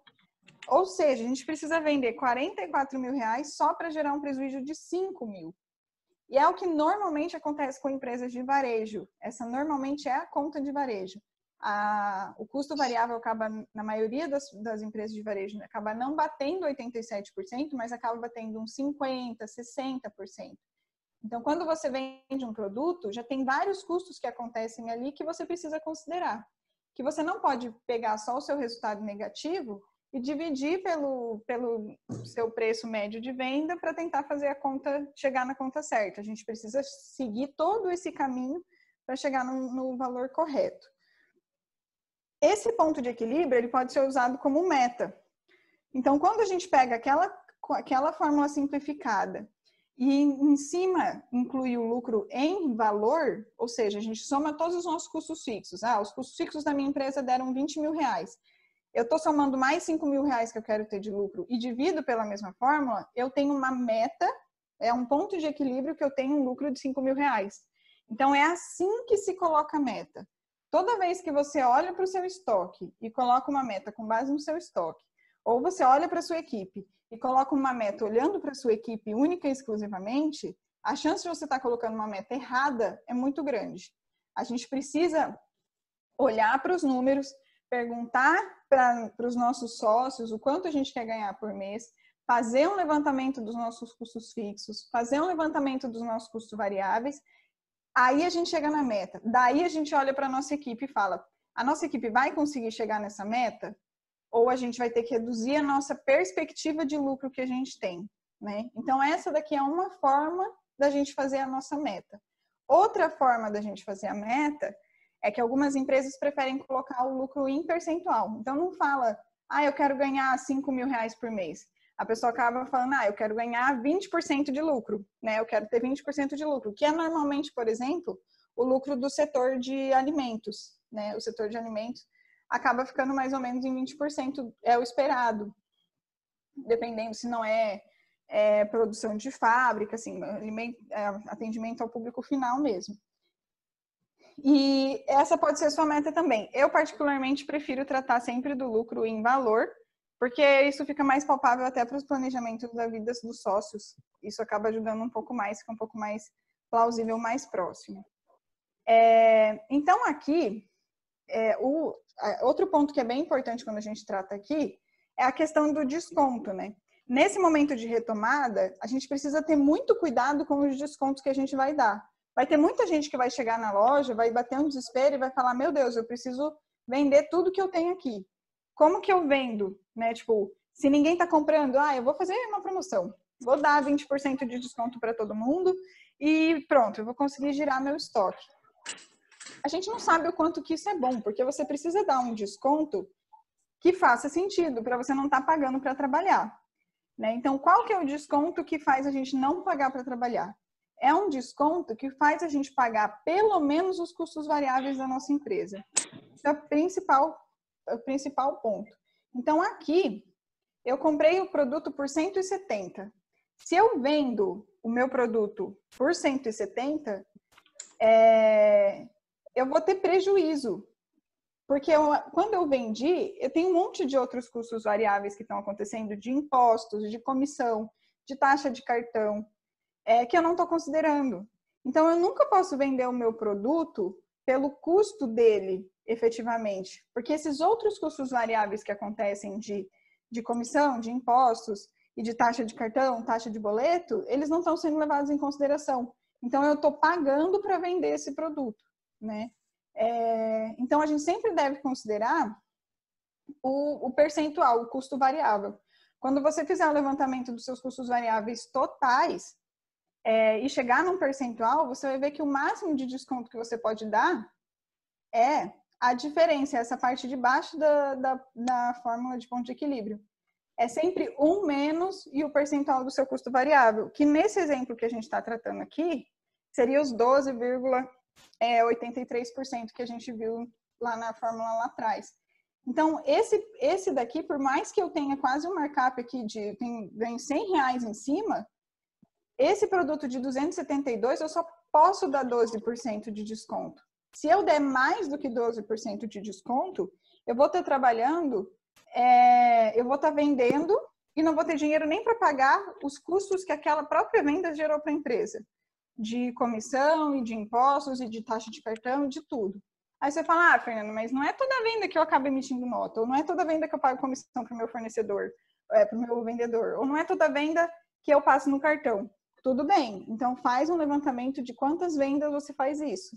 Ou seja, a gente precisa vender R$44 mil só para gerar um prejuízo de 5 mil. E é o que normalmente acontece com empresas de varejo. Essa normalmente é a conta de varejo. O custo variável acaba, na maioria das empresas de varejo, acaba não batendo 87%, mas acaba batendo uns 50%, 60%. Então, quando você vende um produto, já tem vários custos que acontecem ali que você precisa considerar. Que você não pode pegar só o seu resultado negativo e dividir pelo seu preço médio de venda para tentar fazer a conta chegar na conta certa. A gente precisa seguir todo esse caminho para chegar no valor correto. Esse ponto de equilíbrio ele pode ser usado como meta. Então, quando a gente pega aquela fórmula simplificada e em cima inclui o lucro em valor, ou seja, a gente soma todos os nossos custos fixos. Os custos fixos da minha empresa deram R$20 mil. Eu estou somando mais R$5 mil que eu quero ter de lucro e divido pela mesma fórmula, eu tenho uma meta, é um ponto de equilíbrio que eu tenho um lucro de R$5 mil. Então, é assim que se coloca a meta. Toda vez que você olha para o seu estoque e coloca uma meta com base no seu estoque, ou você olha para a sua equipe e coloca uma meta olhando para a sua equipe única e exclusivamente, a chance de você estar colocando uma meta errada é muito grande. A gente precisa olhar para os números, perguntar para os nossos sócios o quanto a gente quer ganhar por mês, fazer um levantamento dos nossos custos fixos, fazer um levantamento dos nossos custos variáveis, aí a gente chega na meta. Daí a gente olha para a nossa equipe e fala, a nossa equipe vai conseguir chegar nessa meta? Ou a gente vai ter que reduzir a nossa perspectiva de lucro que a gente tem, né? Então, essa daqui é uma forma da gente fazer a nossa meta. Outra forma da gente fazer a meta é que algumas empresas preferem colocar o lucro em percentual. Então, não fala, eu quero ganhar R$5 mil por mês. A pessoa acaba falando, eu quero ganhar 20% de lucro, né? Eu quero ter 20% de lucro, que é normalmente, por exemplo, o lucro do setor de alimentos, né? O setor de alimentos acaba ficando mais ou menos em 20%, é o esperado. Dependendo se não é produção de fábrica, assim, atendimento ao público final mesmo. E essa pode ser a sua meta também. Eu, particularmente, prefiro tratar sempre do lucro em valor, porque isso fica mais palpável até para os planejamentos da vida dos sócios. Isso acaba ajudando um pouco mais, fica um pouco mais plausível, mais próximo. Então, aqui, outro ponto que é bem importante quando a gente trata aqui é a questão do desconto, né? Nesse momento de retomada, a gente precisa ter muito cuidado com os descontos que a gente vai dar. Vai ter muita gente que vai chegar na loja, vai bater um desespero e vai falar, meu Deus, eu preciso vender tudo que eu tenho aqui. Como que eu vendo? Né? Tipo, se ninguém está comprando, eu vou fazer uma promoção. Vou dar 20% de desconto para todo mundo e pronto, eu vou conseguir girar meu estoque. A gente não sabe o quanto que isso é bom, porque você precisa dar um desconto que faça sentido para você não estar pagando para trabalhar. Né? Então, qual que é o desconto que faz a gente não pagar para trabalhar? É um desconto que faz a gente pagar pelo menos os custos variáveis da nossa empresa. Esse é o principal ponto. Então, aqui, eu comprei o produto por 170. Se eu vendo o meu produto por 170, eu vou ter prejuízo. Porque quando eu vendi, eu tenho um monte de outros custos variáveis que estão acontecendo, de impostos, de comissão, de taxa de cartão, que eu não estou considerando. Então, eu nunca posso vender o meu produto pelo custo dele, efetivamente. Porque esses outros custos variáveis que acontecem de comissão, de impostos e de taxa de cartão, taxa de boleto, eles não estão sendo levados em consideração. Então, eu estou pagando para vender esse produto, né? Então, a gente sempre deve considerar o percentual, o custo variável. Quando você fizer o levantamento dos seus custos variáveis totais e chegar num percentual, você vai ver que o máximo de desconto que você pode dar é a diferença, essa parte de baixo da fórmula de ponto de equilíbrio. É sempre 1 menos e o percentual do seu custo variável, que nesse exemplo que a gente está tratando aqui, seria os 12,83% que a gente viu lá na fórmula lá atrás. Então, esse daqui, por mais que eu tenha quase um markup aqui de ganho R$100 em cima, esse produto de 272 eu só posso dar 12% de desconto. Se eu der mais do que 12% de desconto, eu vou estar trabalhando, eu vou estar vendendo e não vou ter dinheiro nem para pagar os custos que aquela própria venda gerou para a empresa. De comissão e de impostos e de taxa de cartão e de tudo. Aí você fala, Fernando, mas não é toda venda que eu acabo emitindo nota, ou não é toda venda que eu pago comissão para o meu fornecedor, para o meu vendedor, ou não é toda venda que eu passo no cartão. Tudo bem, então faz um levantamento de quantas vendas você faz isso,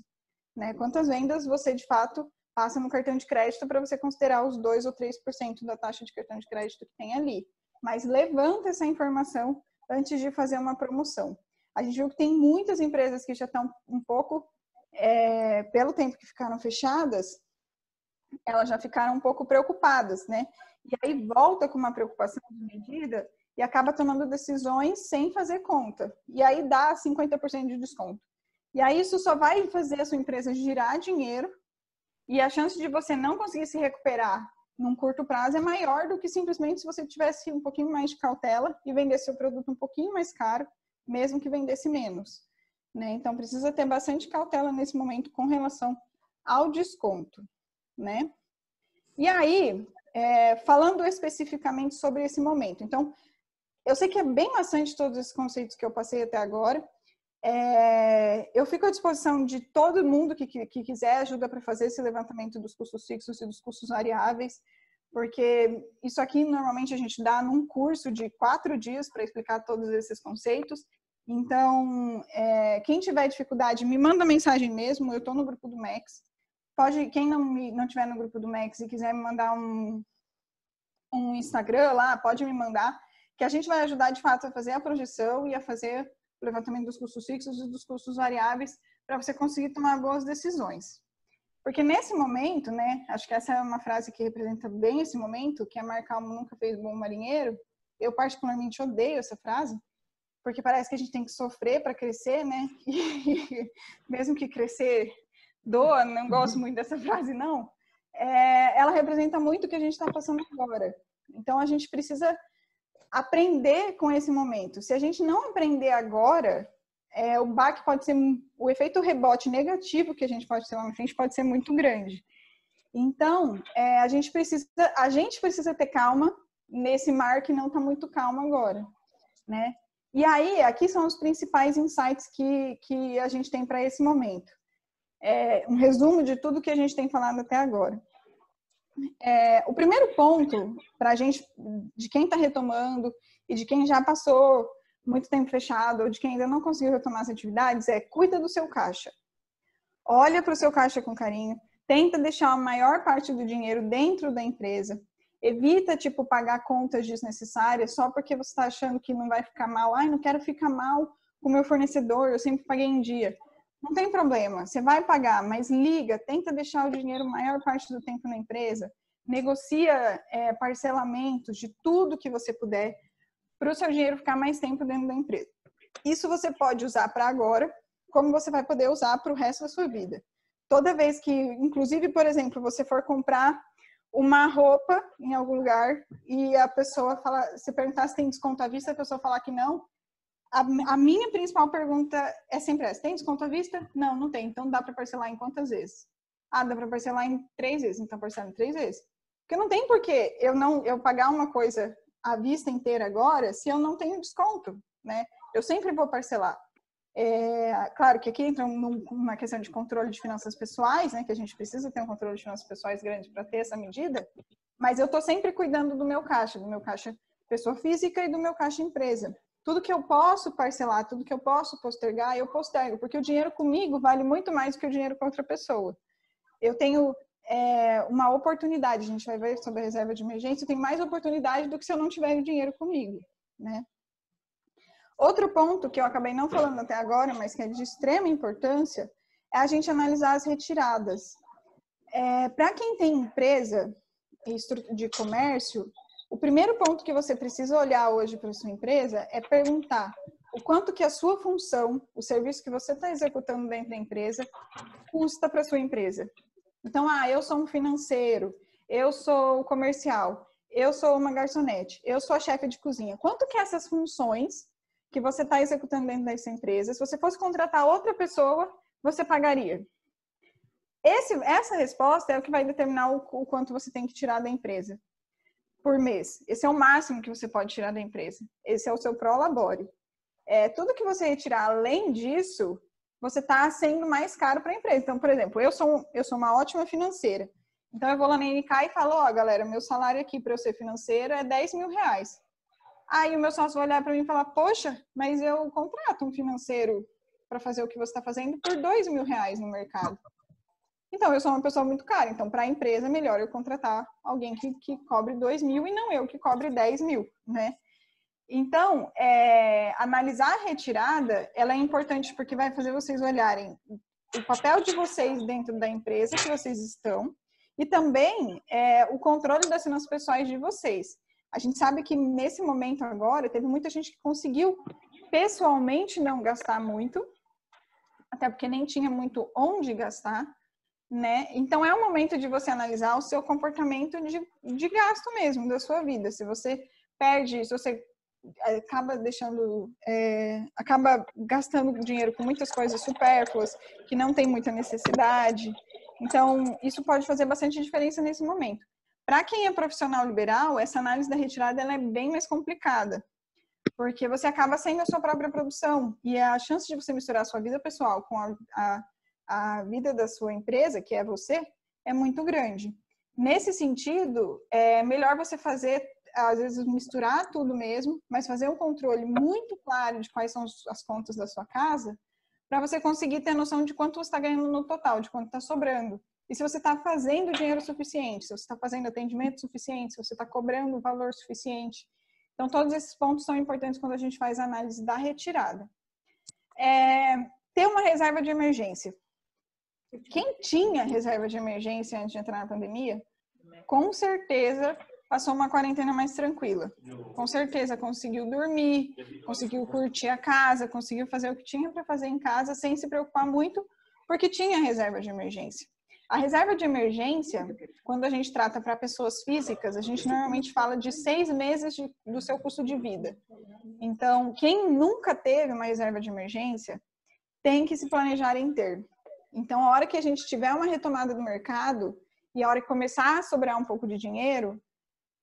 né? Quantas vendas você, de fato, passa no cartão de crédito para você considerar os 2 ou 3% da taxa de cartão de crédito que tem ali. Mas levanta essa informação antes de fazer uma promoção. A gente viu que tem muitas empresas que já estão um pouco, pelo tempo que ficaram fechadas, elas já ficaram um pouco preocupadas, né? E aí volta com uma preocupação de medida e acaba tomando decisões sem fazer conta. E aí dá 50% de desconto. E aí isso só vai fazer a sua empresa girar dinheiro e a chance de você não conseguir se recuperar num curto prazo é maior do que simplesmente se você tivesse um pouquinho mais de cautela e vendesse seu produto um pouquinho mais caro, mesmo que vendesse menos, né? Então, precisa ter bastante cautela nesse momento com relação ao desconto, né? E aí, falando especificamente sobre esse momento. Então, eu sei que é bem maçante todos esses conceitos que eu passei até agora. Eu fico à disposição de todo mundo que quiser ajuda para fazer esse levantamento dos custos fixos e dos custos variáveis, porque isso aqui normalmente a gente dá num curso de 4 dias para explicar todos esses conceitos. Então, quem tiver dificuldade, me manda mensagem mesmo, eu estou no grupo do Max. Quem não tiver no grupo do Max e quiser me mandar um Instagram lá, pode me mandar, que a gente vai ajudar de fato a fazer a projeção e a fazer o levantamento dos custos fixos e dos custos variáveis para você conseguir tomar boas decisões. Porque nesse momento, né, acho que essa é uma frase que representa bem esse momento, que é mar calmo nunca fez bom marinheiro. Eu particularmente odeio essa frase, porque parece que a gente tem que sofrer para crescer, né? E mesmo que crescer doa, não gosto muito dessa frase, não. Ela representa muito o que a gente está passando agora. Então, a gente precisa aprender com esse momento. Se a gente não aprender agora, o baque pode ser, o efeito rebote negativo que a gente pode ter lá na frente pode ser muito grande. Então, a gente precisa ter calma nesse mar que não está muito calmo agora, né? E aí, aqui são os principais insights que a gente tem para esse momento. Um resumo de tudo que a gente tem falado até agora. O primeiro ponto para a gente, de quem está retomando e de quem já passou muito tempo fechado ou de quem ainda não conseguiu retomar as atividades, cuida do seu caixa. Olha para o seu caixa com carinho, tenta deixar a maior parte do dinheiro dentro da empresa. Evita, pagar contas desnecessárias só porque você está achando que não vai ficar mal. Não quero ficar mal com o meu fornecedor, eu sempre paguei em dia. Não tem problema, você vai pagar, mas liga, tenta deixar o dinheiro a maior parte do tempo na empresa. Negocia parcelamentos de tudo que você puder para o seu dinheiro ficar mais tempo dentro da empresa. Isso você pode usar para agora, como você vai poder usar para o resto da sua vida. Toda vez que, inclusive, por exemplo, você for comprar uma roupa em algum lugar e a pessoa você perguntar se tem desconto à vista, a pessoa falar que não, a minha principal pergunta é sempre essa: tem desconto à vista? Não, não tem. Então dá para parcelar em quantas vezes? Dá para parcelar em 3 vezes. Então parcela em 3 vezes. Porque não tem porquê eu pagar uma coisa à vista inteira agora se eu não tenho desconto, né? Eu sempre vou parcelar. Claro que aqui entra uma questão de controle de finanças pessoais, né? Que a gente precisa ter um controle de finanças pessoais grande para ter essa medida, mas eu estou sempre cuidando do meu caixa pessoa física e do meu caixa empresa. Tudo que eu posso parcelar, tudo que eu posso postergar, eu postergo, porque o dinheiro comigo vale muito mais do que o dinheiro com outra pessoa. Eu tenho uma oportunidade, a gente vai ver sobre a reserva de emergência, eu tenho mais oportunidade do que se eu não tiver o dinheiro comigo, né? Outro ponto que eu acabei não falando até agora, mas que é de extrema importância, é a gente analisar as retiradas. Para quem tem empresa de comércio, o primeiro ponto que você precisa olhar hoje para a sua empresa é perguntar o quanto que a sua função, o serviço que você está executando dentro da empresa, custa para a sua empresa. Então, eu sou um financeiro, eu sou comercial, eu sou uma garçonete, eu sou a chefe de cozinha. Quanto que essas funções que você está executando dentro dessa empresa, se você fosse contratar outra pessoa, você pagaria? Essa resposta é o que vai determinar o quanto você tem que tirar da empresa por mês. Esse é o máximo que você pode tirar da empresa. Esse é o seu prolabore. Tudo que você retirar além disso, você está sendo mais caro para a empresa. Então, por exemplo, eu sou uma ótima financeira. Então, eu vou lá na NK e falo, ó, galera, meu salário aqui para eu ser financeira é 10 mil reais. Aí o meu sócio vai olhar para mim e falar, poxa, mas eu contrato um financeiro para fazer o que você está fazendo por 2 mil reais no mercado. Então, eu sou uma pessoa muito cara. Então, para a empresa, é melhor eu contratar alguém que cobre 2 mil e não eu que cobre 10 mil, né? Então, analisar a retirada, ela é importante porque vai fazer vocês olharem o papel de vocês dentro da empresa que vocês estão e também o controle das finanças pessoais de vocês. A gente sabe que nesse momento agora, teve muita gente que conseguiu pessoalmente não gastar muito, até porque nem tinha muito onde gastar, né? Então, é o momento de você analisar o seu comportamento de gasto mesmo da sua vida. Se você perde, se você acaba gastando dinheiro com muitas coisas supérfluas, que não tem muita necessidade. Então, isso pode fazer bastante diferença nesse momento. Para quem é profissional liberal, essa análise da retirada ela é bem mais complicada, porque você acaba sendo a sua própria produção e a chance de você misturar a sua vida pessoal com a vida da sua empresa, que é você, é muito grande. Nesse sentido, é melhor você fazer, às vezes, misturar tudo mesmo, mas fazer um controle muito claro de quais são as contas da sua casa, para você conseguir ter noção de quanto você está ganhando no total, de quanto está sobrando. E se você está fazendo dinheiro suficiente, se você está fazendo atendimento suficiente, se você está cobrando o valor suficiente. Então, todos esses pontos são importantes quando a gente faz a análise da retirada. Ter uma reserva de emergência. Quem tinha reserva de emergência antes de entrar na pandemia, com certeza passou uma quarentena mais tranquila. Com certeza conseguiu dormir, conseguiu curtir a casa, conseguiu fazer o que tinha para fazer em casa sem se preocupar muito, porque tinha reserva de emergência. A reserva de emergência, quando a gente trata para pessoas físicas, a gente normalmente fala de 6 meses do seu custo de vida. Então, quem nunca teve uma reserva de emergência, tem que se planejar em ter. Então, a hora que a gente tiver uma retomada do mercado e a hora que começar a sobrar um pouco de dinheiro,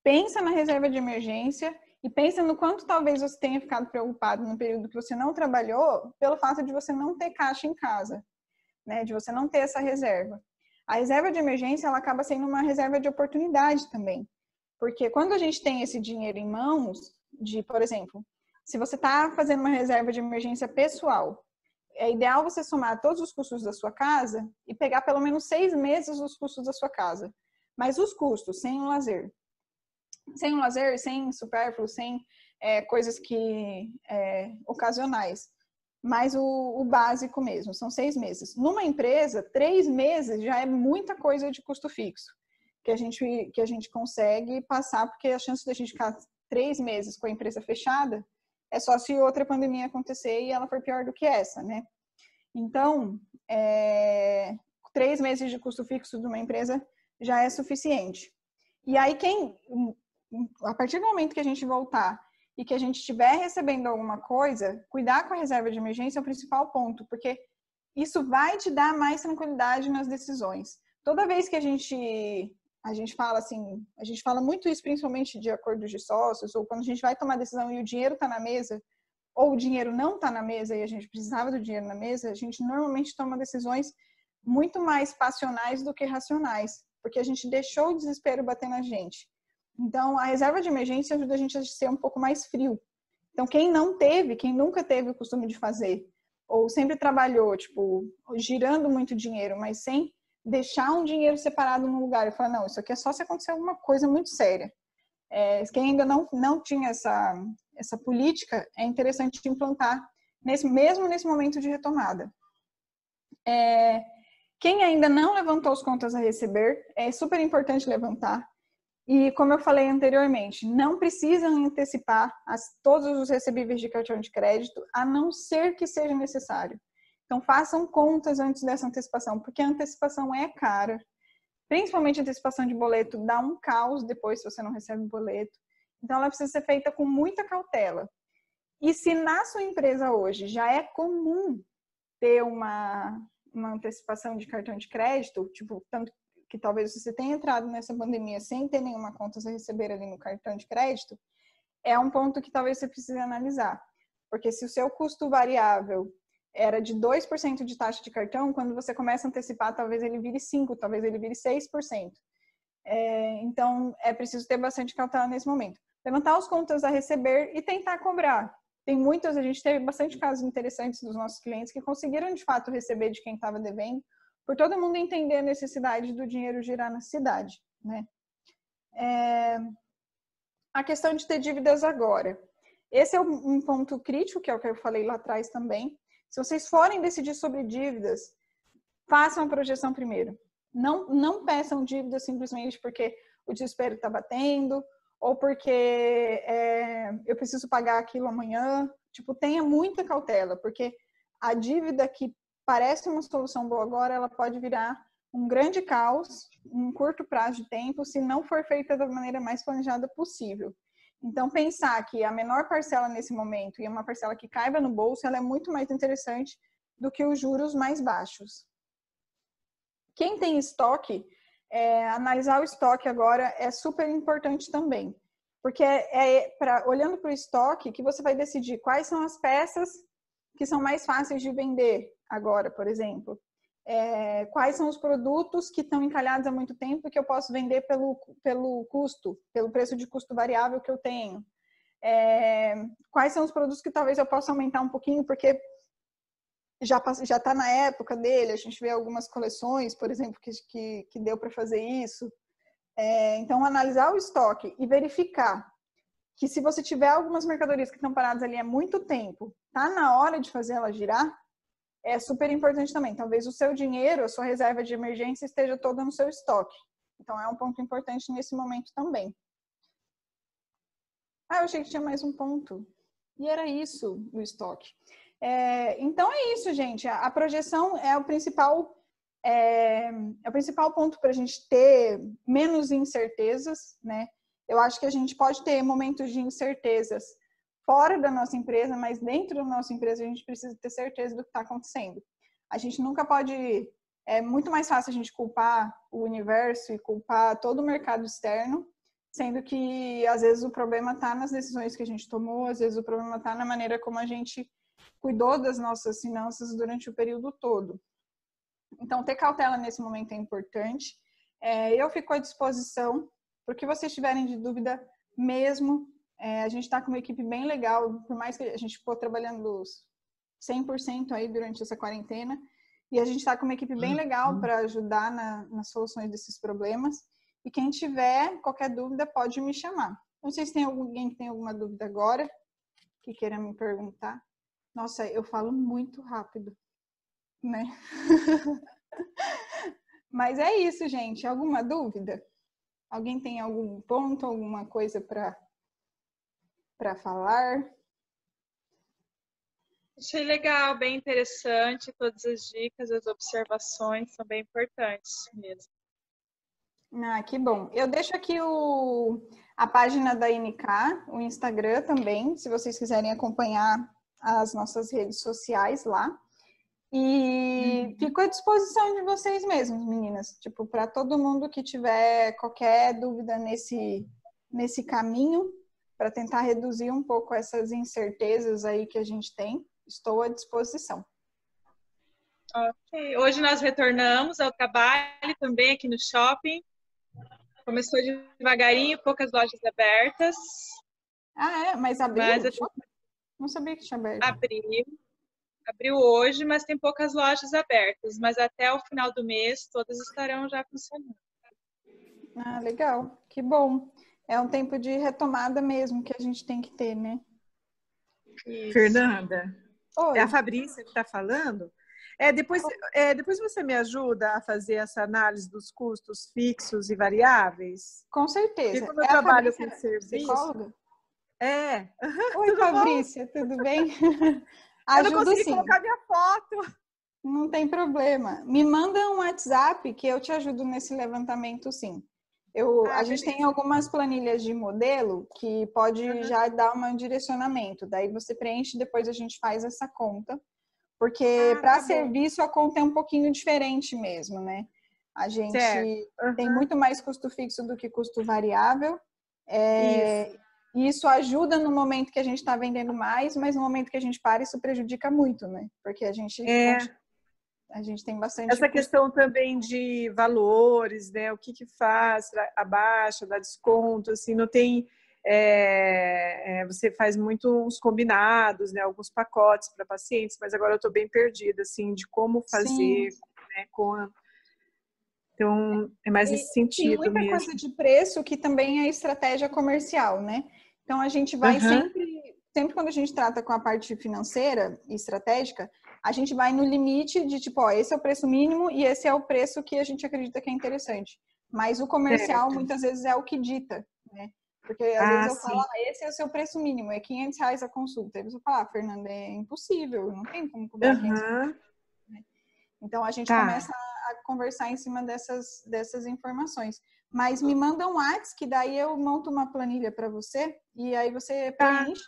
pensa na reserva de emergência e pensa no quanto talvez você tenha ficado preocupado no período que você não trabalhou pelo fato de você não ter caixa em casa, né? De você não ter essa reserva. A reserva de emergência, ela acaba sendo uma reserva de oportunidade também. Porque quando a gente tem esse dinheiro em mãos, por exemplo, se você está fazendo uma reserva de emergência pessoal, é ideal você somar todos os custos da sua casa e pegar pelo menos 6 meses dos custos da sua casa. Mas os custos, sem o lazer. Sem o lazer, sem supérfluo, sem coisas ocasionais. Mas o básico mesmo, são 6 meses. Numa empresa, 3 meses já é muita coisa de custo fixo que a gente consegue passar, porque a chance de a gente ficar 3 meses com a empresa fechada é só se outra pandemia acontecer e ela for pior do que essa, né? Então, 3 meses de custo fixo de uma empresa já é suficiente. E aí, a partir do momento que a gente voltar e que a gente estiver recebendo alguma coisa, cuidar com a reserva de emergência é o principal ponto, porque isso vai te dar mais tranquilidade nas decisões. Toda vez que a gente fala assim, a gente fala muito isso principalmente de acordos de sócios, ou quando a gente vai tomar decisão e o dinheiro está na mesa, ou o dinheiro não está na mesa e a gente precisava do dinheiro na mesa, a gente normalmente toma decisões muito mais passionais do que racionais, porque a gente deixou o desespero bater na gente. Então, a reserva de emergência ajuda a gente a ser um pouco mais frio. Então, quem nunca teve o costume de fazer, ou sempre trabalhou, girando muito dinheiro, mas sem deixar um dinheiro separado num lugar e falar, não, isso aqui é só se acontecer alguma coisa muito séria. Quem ainda não tinha essa política, é interessante implantar, mesmo nesse momento de retomada. Quem ainda não levantou as contas a receber, é super importante levantar. E, como eu falei anteriormente, não precisam antecipar todos os recebíveis de cartão de crédito, a não ser que seja necessário. Então, façam contas antes dessa antecipação, porque a antecipação é cara. Principalmente a antecipação de boleto dá um caos depois se você não recebe o boleto. Então, ela precisa ser feita com muita cautela. E se na sua empresa hoje já é comum ter uma antecipação de cartão de crédito, tipo, tanto que talvez você tenha entrado nessa pandemia sem ter nenhuma conta a receber ali no cartão de crédito, é um ponto que talvez você precise analisar. Porque se o seu custo variável era de 2% de taxa de cartão, quando você começa a antecipar, talvez ele vire 5%, talvez ele vire 6%. Então, é preciso ter bastante cautela nesse momento. Levantar os contas a receber e tentar cobrar. A gente teve bastante casos interessantes dos nossos clientes que conseguiram, de fato, receber de quem estava devendo, por todo mundo entender a necessidade do dinheiro girar na cidade, né? A questão de ter dívidas agora. Esse é um ponto crítico, que é o que eu falei lá atrás também. Se vocês forem decidir sobre dívidas, façam a projeção primeiro. Não peçam dívidas simplesmente porque o desespero está batendo, ou porque eu preciso pagar aquilo amanhã. Tipo, tenha muita cautela, porque a dívida que parece uma solução boa agora, ela pode virar um grande caos em um curto prazo de tempo, se não for feita da maneira mais planejada possível. Então, pensar que a menor parcela nesse momento e uma parcela que caiba no bolso, ela é muito mais interessante do que os juros mais baixos. Quem tem estoque, analisar o estoque agora é super importante também. Porque olhando para o estoque que você vai decidir quais são as peças que são mais fáceis de vender agora, por exemplo. Quais são os produtos que estão encalhados há muito tempo e que eu posso vender pelo custo, pelo preço de custo variável que eu tenho. Quais são os produtos que talvez eu possa aumentar um pouquinho, porque já está na época dele, a gente vê algumas coleções, por exemplo, que deu para fazer isso. Então, analisar o estoque e verificar que se você tiver algumas mercadorias que estão paradas ali há muito tempo, tá na hora de fazer ela girar, é super importante também. Talvez o seu dinheiro, a sua reserva de emergência esteja toda no seu estoque. Então, é um ponto importante nesse momento também. Eu achei que tinha mais um ponto. E era isso, o estoque. Então, é isso, gente. A projeção é o principal ponto para a gente ter menos incertezas, né? Eu acho que a gente pode ter momentos de incertezas fora da nossa empresa, mas dentro da nossa empresa a gente precisa ter certeza do que está acontecendo. A gente nunca pode... É muito mais fácil a gente culpar o universo e culpar todo o mercado externo, sendo que às vezes o problema está nas decisões que a gente tomou, às vezes o problema está na maneira como a gente cuidou das nossas finanças durante o período todo. Então, ter cautela nesse momento é importante. Eu fico à disposição, porque vocês tiverem de dúvida mesmo. A gente está com uma equipe bem legal, por mais que a gente ficou trabalhando 100% aí durante essa quarentena, e a gente está com uma equipe bem legal para ajudar nas soluções desses problemas. E quem tiver qualquer dúvida pode me chamar. Não sei se tem alguém que tem alguma dúvida agora, que queira me perguntar. Nossa, eu falo muito rápido, né? Mas é isso, gente. Alguma dúvida? Alguém tem algum ponto, alguma coisa para falar? Achei legal, bem interessante. Todas as dicas, as observações são bem importantes mesmo. Que bom. Eu deixo aqui a página da NK, o Instagram também, se vocês quiserem acompanhar as nossas redes sociais lá. E fico à disposição de vocês mesmos, meninas. Tipo, para todo mundo que tiver qualquer dúvida nesse caminho, para tentar reduzir um pouco essas incertezas aí que a gente tem, estou à disposição. Ok. Hoje nós retornamos ao trabalho também aqui no shopping. Começou devagarinho, poucas lojas abertas. Mas abriu? Não sabia que tinha aberto. Abriu hoje, mas tem poucas lojas abertas. Mas até o final do mês, todas estarão já funcionando. Legal. Que bom. É um tempo de retomada mesmo que a gente tem que ter, né? Isso. Fernanda, Oi. É a Fabrícia que está falando. Depois você me ajuda a fazer essa análise dos custos fixos e variáveis? Com certeza. Porque como eu trabalho com serviço... Psicóloga? Oi, Fabrícia, tudo bem? Eu não consegui colocar minha foto. Não tem problema. Me manda um WhatsApp que eu te ajudo nesse levantamento, sim. A gente tem algumas planilhas de modelo que pode já dar um direcionamento. Daí você preenche, depois a gente faz essa conta. Porque para serviço a conta é um pouquinho diferente mesmo, né? A gente tem muito mais custo fixo do que custo variável. Isso ajuda no momento que a gente está vendendo mais, mas no momento que a gente para, isso prejudica muito, né? Porque a gente tem bastante... Essa questão também de valores, né? O que faz, abaixa, dá desconto, assim, não tem... você faz muito uns combinados, né? Alguns pacotes para pacientes, mas agora eu estou bem perdida, assim, de como fazer, né? Então, é mais nesse sentido tem muita mesmo. coisa de preço que também é estratégia comercial, né? Então, a gente vai sempre quando a gente trata com a parte financeira e estratégica, a gente vai no limite de tipo, esse é o preço mínimo e esse é o preço que a gente acredita que é interessante. Mas o comercial, muitas vezes, é o que dita, né? Porque às vezes eu falo, esse é o seu preço mínimo, é R$500 a consulta. Aí você fala, Fernanda, é impossível, não tem como cobrar 500. Né? Então, a gente começa a conversar em cima dessas informações. Mas me manda um WhatsApp, que daí eu monto uma planilha para você, e aí você preenche,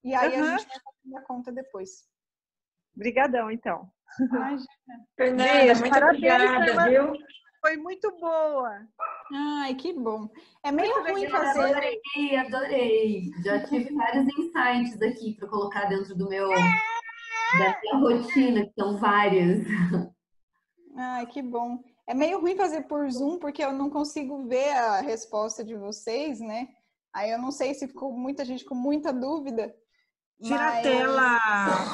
e aí a gente vai fazer a conta depois. Obrigadão, então. Fernanda, muito obrigada, viu? Foi muito boa. Ai, que bom. É meio ruim fazer... Adorei. Já tive vários insights aqui para colocar dentro da minha rotina, que são várias. Ai, que bom. É meio ruim fazer por Zoom, porque eu não consigo ver a resposta de vocês, né? Aí eu não sei se ficou muita gente com muita dúvida. Tira a tela,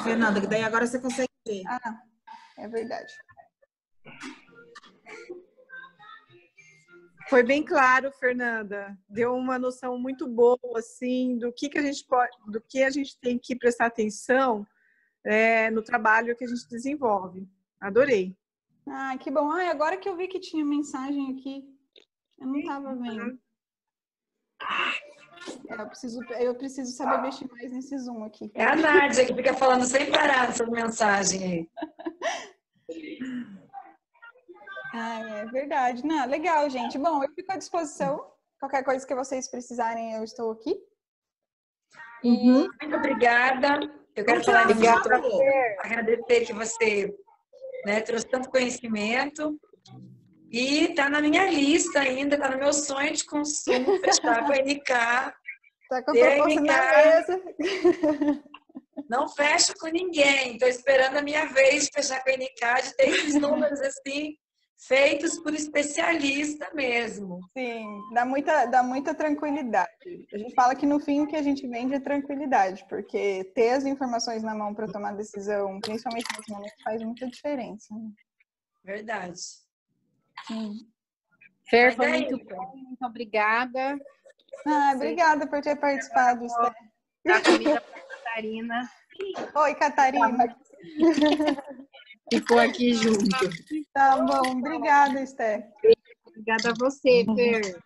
Fernanda, que daí agora você consegue ver. É verdade. Foi bem claro, Fernanda. Deu uma noção muito boa, assim, do que a gente tem que prestar atenção no trabalho que a gente desenvolve. Adorei. Que bom. Agora que eu vi que tinha mensagem aqui, eu não estava vendo. Eu preciso saber mexer mais nesse Zoom aqui. É a Nádia que fica falando sem parar essa mensagem aí. É verdade. Não, legal, gente. Bom, eu fico à disposição. Qualquer coisa que vocês precisarem, eu estou aqui. Muito obrigada. Eu quero falar de agradecer que você trouxe tanto conhecimento. E está na minha lista ainda, está no meu sonho de consumo, fechar com a NK. Está com a proposta na mesa. Não fecho com ninguém. Estou esperando a minha vez de fechar com a NK, de ter esses números assim, feitos por especialista mesmo. Sim, dá muita tranquilidade. A gente fala que no fim o que a gente vende é tranquilidade, porque ter as informações na mão para tomar decisão, principalmente nesse momento, faz muita diferença. Né? Verdade. Sim. Fer, foi muito bom. Muito obrigada. Obrigada por ter participado, Esther. Da comida para Catarina. Oi, Catarina. Ficou aqui junto. Tá bom, obrigada, Esther. Obrigada a você, Fer.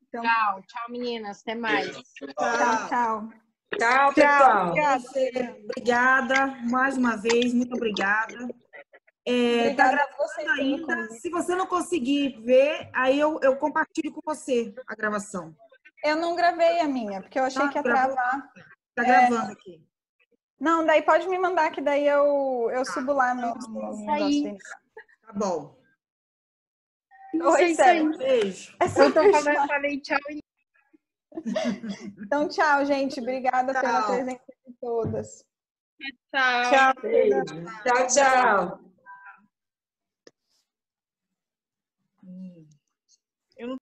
Então, tchau, meninas. Até mais. Tchau. Tchau, pessoal. Obrigada mais uma vez, muito obrigada. Tá gravando ainda. Se você não conseguir ver, aí eu compartilho com você a gravação. Eu não gravei a minha, porque eu achei que ia travar. Tá gravando aqui. Não, daí pode me mandar, que daí eu subo lá no negócio. Tá bom. Oi, Sérgio. Beijo. Eu falei tchau. Então, tchau, gente. Obrigada pela presença de todas. Tchau. Tchau.